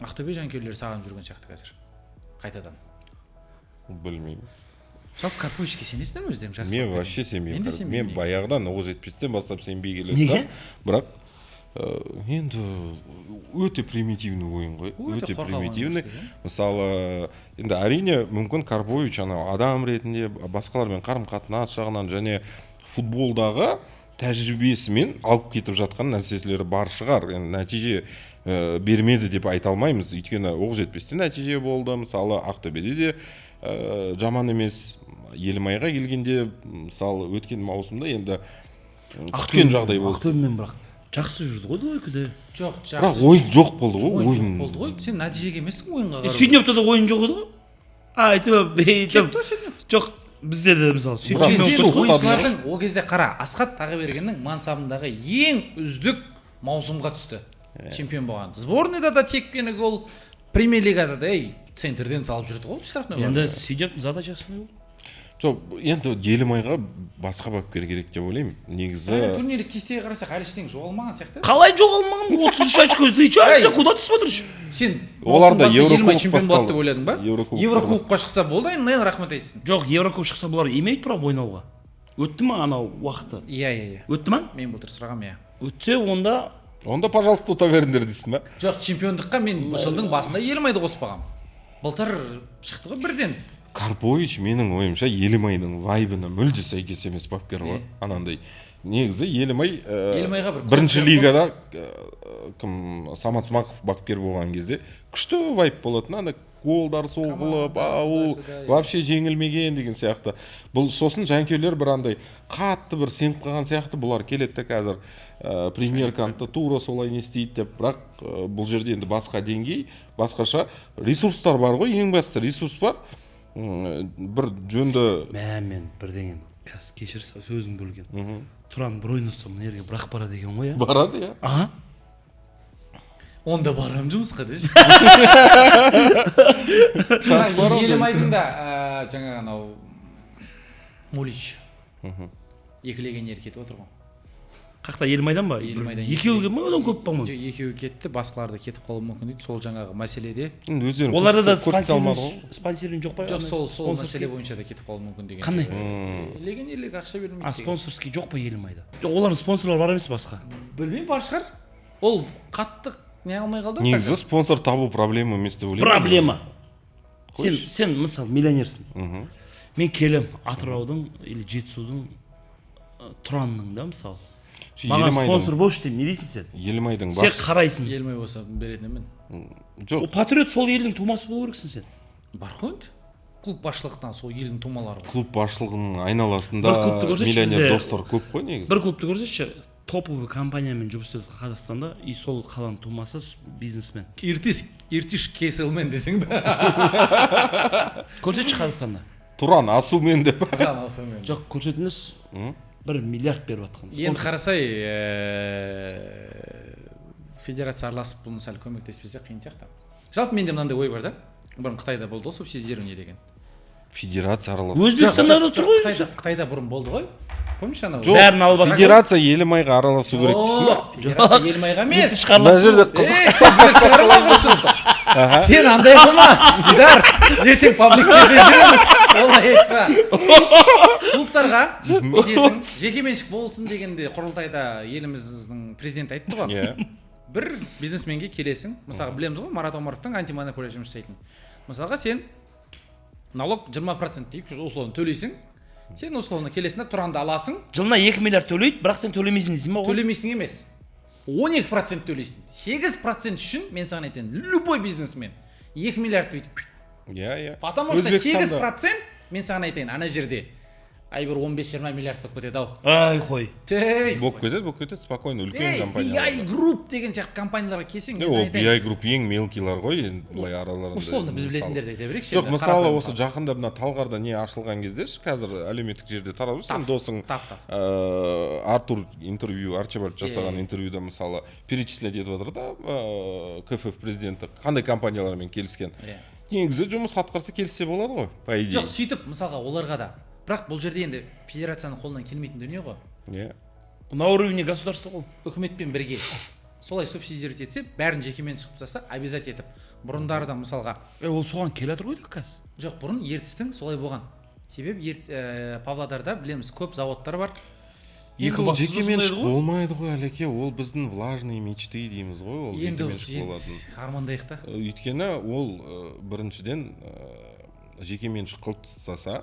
Ақтөбе жанкүйерлері сағынып жүрген сияқты қазір. Қайтадан. Білмеймін. Жалпы Карповичке сенесіңдер ме өздерің жақсы? Мен вообще сенбеймін. Мен баяғыдан Оқжетпестен бастап сенбей келеді. Неге? Бірақ енді өте примитивный ойын ғой. Өте примитивный. Мысалы, енді әрине мүмкін Карпович адам ретінде басқалармен қарым-қатынас жағынан және футболдағы тәжірибесімен алып кетіп жатқан нәрселері бар шығар. Нәтиже бермеді деп айта алмаймыз. Өйткені Оқжетпесте нәтиже болды. Мысалы, Ақтөбеде де жаман емес. Елімайға келгенде, мысалы, өткен маусымда енді күткен жағдай болды. Ақтөбемен бірақ жақсы жүрді ғой двойкада. жоқ бірақ жақсы ойын жоқ болды ғой ойын ойын жоқ болды ғой сен нәтижеге емессің ойынға қарап Сүйневта да ойын жоқ еді ғой. Айтып кетті ғой Сүйнев. жоқ бізде де мысалы Бірақ Кезден Сүйнев ұстады. ойыншылардың ол кезде қара Асхат Тағыбергеннің мансабындағы ең үздік маусымға түсті чемпион болған сборныйда да теккені гол премьер лигада да центрден салып жүрді ғой штрафной енді Сүйневтің задачасы не болды? жоқ енді Елімайға басқа бапкер керек деп ойлаймын негізі. турнирлік кестеге қарасақ әлі ештеңе жоғалмаған сияқты Қалай жоғалмаған 33 очко ты что Ай. ты куда ты смотришь? сен Оларда Елімай Еврокубок чемпион болады басталды. деп ойладың ба Еврокубок Еврокубокқа шықса болды енді рахмет айтсын жоқ Еврокубок шықса бұлар имеет право ойнауға. Өтті ма анау уақыты? иә Өтті ма? мен былтыр сұрағам иә Өтсе Онда пожалуйста ұта беріңдер дейсің ба? жоқ чемпиондыққа мен жылдың басында Елімайды қоспағам былтыр шықты ғой бірден Карпович менің ойымша Елімайдың вайбына мүлде сәйкес емес бапкер ғой. Анандай негізі Елімай Елімайға бір бірінші клуб лигада кім Самат Смақов бапкер болған кезде күшті вайб болатын. Ана голдар соғылып, вообще жеңілмеген деген сияқты. Бұл сосын жанкүйерлер бір андай қатты бір сеніп қалған сияқты. Бұлар келеді қазір премьер кантты тура солай не істейді деп, бірақ бұл жерде енді басқа деңгей, басқаша ресурстар бар ғой. Ең басты ресурс бар. Бір жөнді мен бірдеңе қазір кешір сөзің бөлген. Тұран бір ойын ұтсам мына жерге бірақ барады екен ғой. барады иә. Аха. онда барам жұмысқа деші Шанс бар онда. Елімайдың да жаңағы анау Мулич екілеген ері кетіп отыр ғой Қақта Елімайдан ба? Елімайдан Екеуі келме одан көп па ма? жоқ екеуі кетті басқалар да кетіп қалуы мүмкін дейді сол жаңағы мәселеде Өздерін Оларда да көрсете алмады ғой. спонсорин жоқ па? жоқ сол мәселе бойынша да кетіп қалуы мүмкін деген Қандай? легионерлік ақша бермейді деген. Спонсорский жоқ па Елімайда? Жоқ, олардың спонсорлары бар емес басқа. білмеймін бар шығар ол қатты не алмай қалды ғой Негізі спонсор табу проблема емес деп ойлаймын. Проблема. Қойшы. Сен мысалы миллионерсің. Мен келем Атыраудың или Жетісудың Тұранның да мысалы. Маған спонсор болшы деймін, не дейсің сен? Елімайдың Сен қарайсың. Елімай болса беретін мен Ол жоқ. патриот сол елдің тумасы болу керексің сен. бар ғой енді клуб басшылықтан сол елдің тумалары ғой Клуб басшылығының айналасында Бір клубты көрсетші миллионер бізде. достар көп қой негізі. Бір клубты көрсетші, топовый компаниямен жұмыс істеп жатқан Қазақстанда и сол қаланың тумасы бизнесмен. Иртиш Кейселмен десең да Көрсетші Қазақстанда. Тұран асумен деп. Жоқ, көрсетіңіз. 1 миллиард беріп жатқан. енді қарасай федерация араласып бұны сәл көмектеспесе қиын сияқты жалпы менде мынандай ой бар да бұрын Қытайда болды ғой субсидирование деген Федерация араласып. Өзбекстанда да тұр ғой. Қытайда бұрын болды ғой помнишь анау Жоқ, бәрін алып алған. федерация Елімайға араласу керек дейсің ба? федерация Елімайға емес Мына жерде сен андай қылма Дидар ертең пабликтерде жүреміз олай айтпа клубтарға несің жекеменшік болсын дегенде құрылтайда еліміздің президенті айтты ғой Иә. бір бизнесменге келесің мысалы білеміз ғой Марат Омаровтың антимонополия жұмыс жасайтын мысалға сен налог 20% дейік условно төлейсің сен условно келесің да Тұранды аласың Жылына 2 миллиард төлейді, бірақ сен төлемейсің дейсің ба? төлемейсің емес 12% төлейсің 8% үшін мен саған айтайын любой бизнесмен 2 миллиард дейді Иә. потому что 8% мен саған айтайын ана жерде ай бір 15-20 миллиард болып кетеді ау Ай қой. Болып кетеді, спокойно, үлкен компания. BI Group деген сияқты компанияларға келсең мен Ол саған айтайын BI Group ең мелкилар ғой, енді былай араларында. условно біз білетіндерді айта берейікші Жоқ, мысалы осы жақында мына Талғарда не ашылған кезде қазір әлеуметтік жерде тарап жүр. Сен досың Артур интервью, Арчибальд жасаған интервьюда мысалы перечислять етіп жатыр да КФФ президенті қандай компаниялармен келіскен. Негізі жұмыс атқарса келіссе болады ғой, по идее. жоқ сөйтіп мысалға оларға да бірақ бұл жерде енді федерацияның қолынан келмейтін дүние ғой Иә. На уровне государства ғой. үкіметпен бірге солай субсидировать етсе бәрін жекемен шығып тастаса обязать етіп бұрындары да мысалға Ол соған келе жатыр ғой қазір. жоқ бұрын ертістің солай болған себебі Павлодарда білеміз көп заводтар бар Ол жекеменшік болмайды ғой Әлеке, ол біздің влажные мечты дейміз ғой, ол енді жекеменшік болатын. армандайық та Өйткені ол біріншіден жекеменшік қылып тастаса,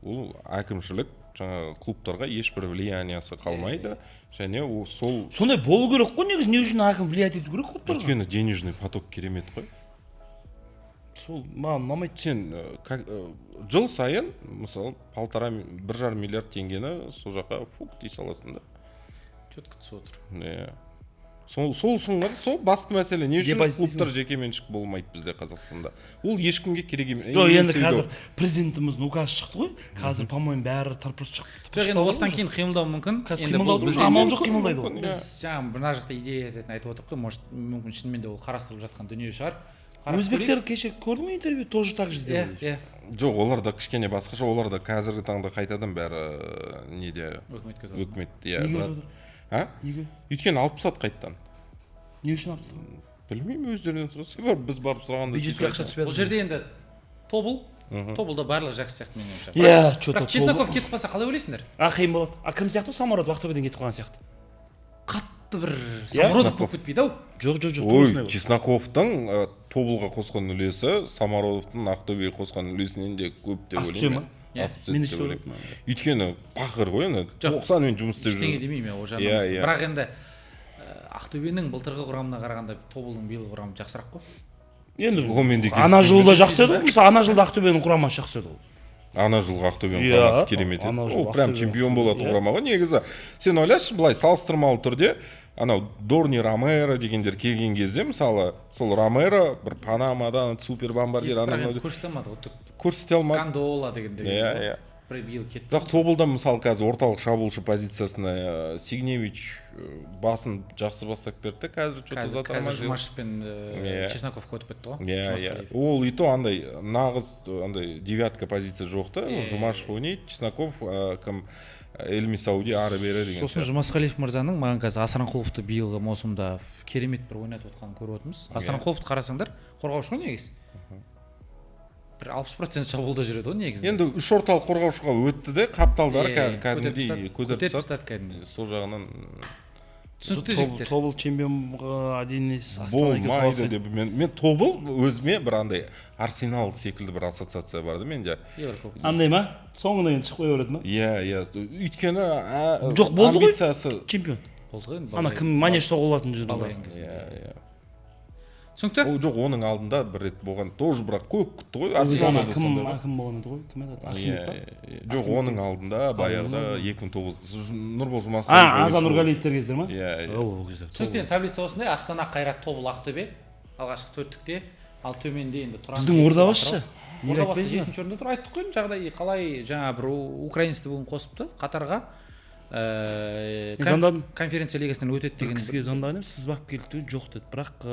ол әкімшілік жаңағы клубтарға ешбір влияниясы қалмайды және ол сол сондай болу керек қой негізі не үшін әкім влиять ету керек клубтарға? өйткені денежный поток керемет қой. Сол маған ұнамайды. Сен жыл сайын мысалы 1,5-1,5 миллиард теңгені сол жаққа фук дей саласың да. четко түсіп отыр Иә. сол үшін ғана сол басты мәселе. Не үшін Депозит клубтар жекеменшік болмайды бізде Қазақстанда? Ол ешкімге керек емес. жоқ енді қазір президентіміздің указы шықты ғой, қазір по-моему бәрі тырпыр шығып жоқ енді осыдан кейін қимылдау мүмкін. қазір Енді бұл қимылдауды біз амал жоқ қимылдайды ғой. біз жаңағы мына жақта идея ретінде айтып отырмық қой, может мүмкін шынымен де ол қарастырылып жатқан дүние шығар. Қарап Өзбектер кеше көрдің ме интервью, тоже так же сделали. иә жоқ, олар да кішкене басқаша, олар да қазіргі таңда қайтадан бәрі неде өкіметке өкімет, иә. Неге бірақ- өтіп А? Неге? Өйткені алып тастады қайтадан. Не үшін алып Білмеймін, өздерінен сұраса. Біз барып сұрағанда бюджетке ақша түспеді. бұл жерде енді тобылда барлығы жақсы сияқты менің ойымша. Иә, что-то бірақ Чесноков кетіп қалса қалай ойлайсыңдар? қиын болады. Кім сияқты? Самород Ақтөбеден кетіп қалған сияқты. Қатты бір самородов болып кетпейді ау. Жоқ. Ой, Чесноковтың Тобылға қосқан үлесі Самародовтың Ақтөбеге қосқан үлесінен де көп деп Асып түседі ойлаймын. ма? Асып Мен түседі де деп солай ойлаймын. Өйткені пақыр ғой, енді Жоқ, 90-мен жұмыс істеп Ештеңе жүр. демеймін ол Иә, жағынан. иә. Бірақ енді Ақтөбенің былтырғы құрамына қарағанда Тобылдың биылғы құрамы жақсырақ қой. Енді Онымен де ана келіспеймін. жылда жақсы еді ғой. Мысалы ана жылда Ақтөбенің құрамасы жақсы еді ол. Ана жылғы Ақтөбенің Иә, құрамасы керемет еді. ана жылғы Ол прям Ақтөбенің чемпион болатын иә. құрама ғой. Негізі сен ойлашы, былай салыстырмалы түрде анау Дорни Ромеро дегендер келген кезде, мысалы, сол Ромеро бір Панамадан супер бомбардир Бірақ анау енді көрсете алмады. Вот көрсете алмады. Кандола дегендер. Иә. Бір биыл кетті. Бірақ Тобылда мысалы қазір орталық шабуылшы позициясына Сигневич басын жақсы бастап берді. Қазір что-то Қазір затармай. Жұмашев пен Иә. Чесноковқа өтіп кетті ғой. Иә. Жұмасқалиев. Ол и то андай нағыз андай девятка позиция жоқ та. Иә. Жұмашев ойнайды, Чесноков кім Эльми Сауди ары бері деген. Сосын Жұмасқалиев мырзаның маған қазір Асранқұловты биылғы маусымда керемет бір ойнатып отқанын көріп отырмыз. Асранқұловты қарасаңдар, қорғаушы ғой негізі. Бір 60% шабуылда жүреді ғой негізінде. Енді үш орталық қорғаушыға өтті де, қапталдары кәдімгідей көтеріп көтеріп тастады кәдімгідей. сол жағынан Түсінікті жігіттер. Тобыл чемпионға один из болмайды деп мен Тобыл өзіме бір андай Арсенал секілді бір ассоциация бар да менде. Еврокубок. Андай ма? Соңынан кейін шығып қоя береді ма? Иә. Өйткені Жоқ, болды ғой. амбициясы. Чемпион. Болды ғой енді. Ана кім манеж соғылатын жерде. Балайын кезінде. Иә. Түсінікті? Ол жоқ, оның алдында бір рет болған. Тоже бірақ көп күтті ғой. Ана Арсеналда да кім сондай ғой. кім болған еді ғой? Кім еді? Ахимов па? Жоқ, оның алдында баяғыда 2009 Нұрбол Жұмасқалиев. Азан Нұрғалиевтер кездер ма? Иә. Ол кезде. Түсінікті, енді таблица осындай. Астана, Қайрат, Тобыл, Ақтөбе алғашқы төрттікте, ал төменде енді Тұран. Біздің Ордабасы ше? Ордабасы 7-ші орында тұр. Айттық қой жағдай қалай жаңа бір украинсті бүгін қосыпты Қатарға. Звондадым. Конференция лигасынан өтеді Бір деген. кісіге звондадым, сіз барып келді жоқ деді. Бірақ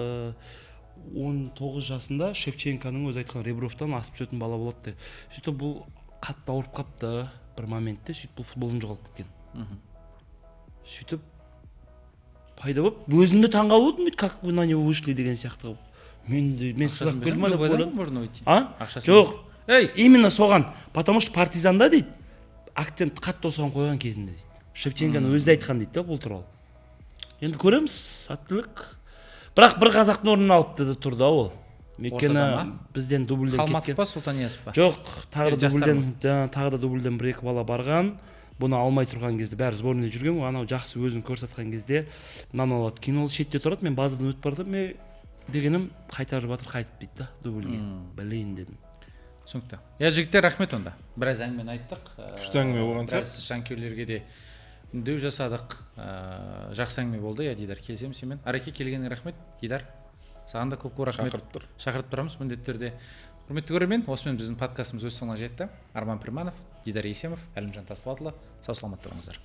19 жасында Шевченконың өзі айтқан Ребровтан асып түсетін бала болады деп. Сөйтіп бұл қатты ауырып қапты бір моментте, сөйтіп бұл футболдан жоғалып кеткен. Сөйтіп пайда болып, өзімді таңғалып отырмын, как вы на него вышли деген сияқты. Мен сызақ келді ма деп ойладым. Можно уйти. Жоқ. Ей, Именно соған, потому что партизанда дейді, акцент қатты осыған қойған кезінде дейді. Шевченконың өзі де айтқан дейді бұл туралы. Енді көреміз, сәттілік. Бірақ бір қазақтың орнын алыпты да тұрды ол. Өйткені бізден дубльден Қалматов кеткен. па, Сұлтаниязов па? Жоқ, тағы жастар да дубльден бір-екі бала барған. Бұны алмай тұрған кезде бәрі сборныйда жүрген ғой, анау жақсы өзін көрсеткен кезде мынаны алады. Кейін ол шетте тұрады, мен базадан өтіп бардым, мен дегенім қайтарып жатыр, қайтып дейді да дубльге. Білейін дедім. Түсінікті. Я жігіттер, рахмет онда. Біраз әңгімені айттық. Күшті әңгіме болған Біраз жанкүйерлерге де үндеу жасадық. Жақсы әңгіме болды, я Дидар, келісемін сенімен. Ареке, келгеніңе рахмет, Дидар. Саған да көп рахмет. Шақырып тұрамыз міндетті түрде. Құрметті көрермен, осымен біздің подкастымыз өз соңына жетті. Арман Пірманов, Дидар Есемов, Әлімжан Тасболатұлы. Сау саламатта болыңыздар.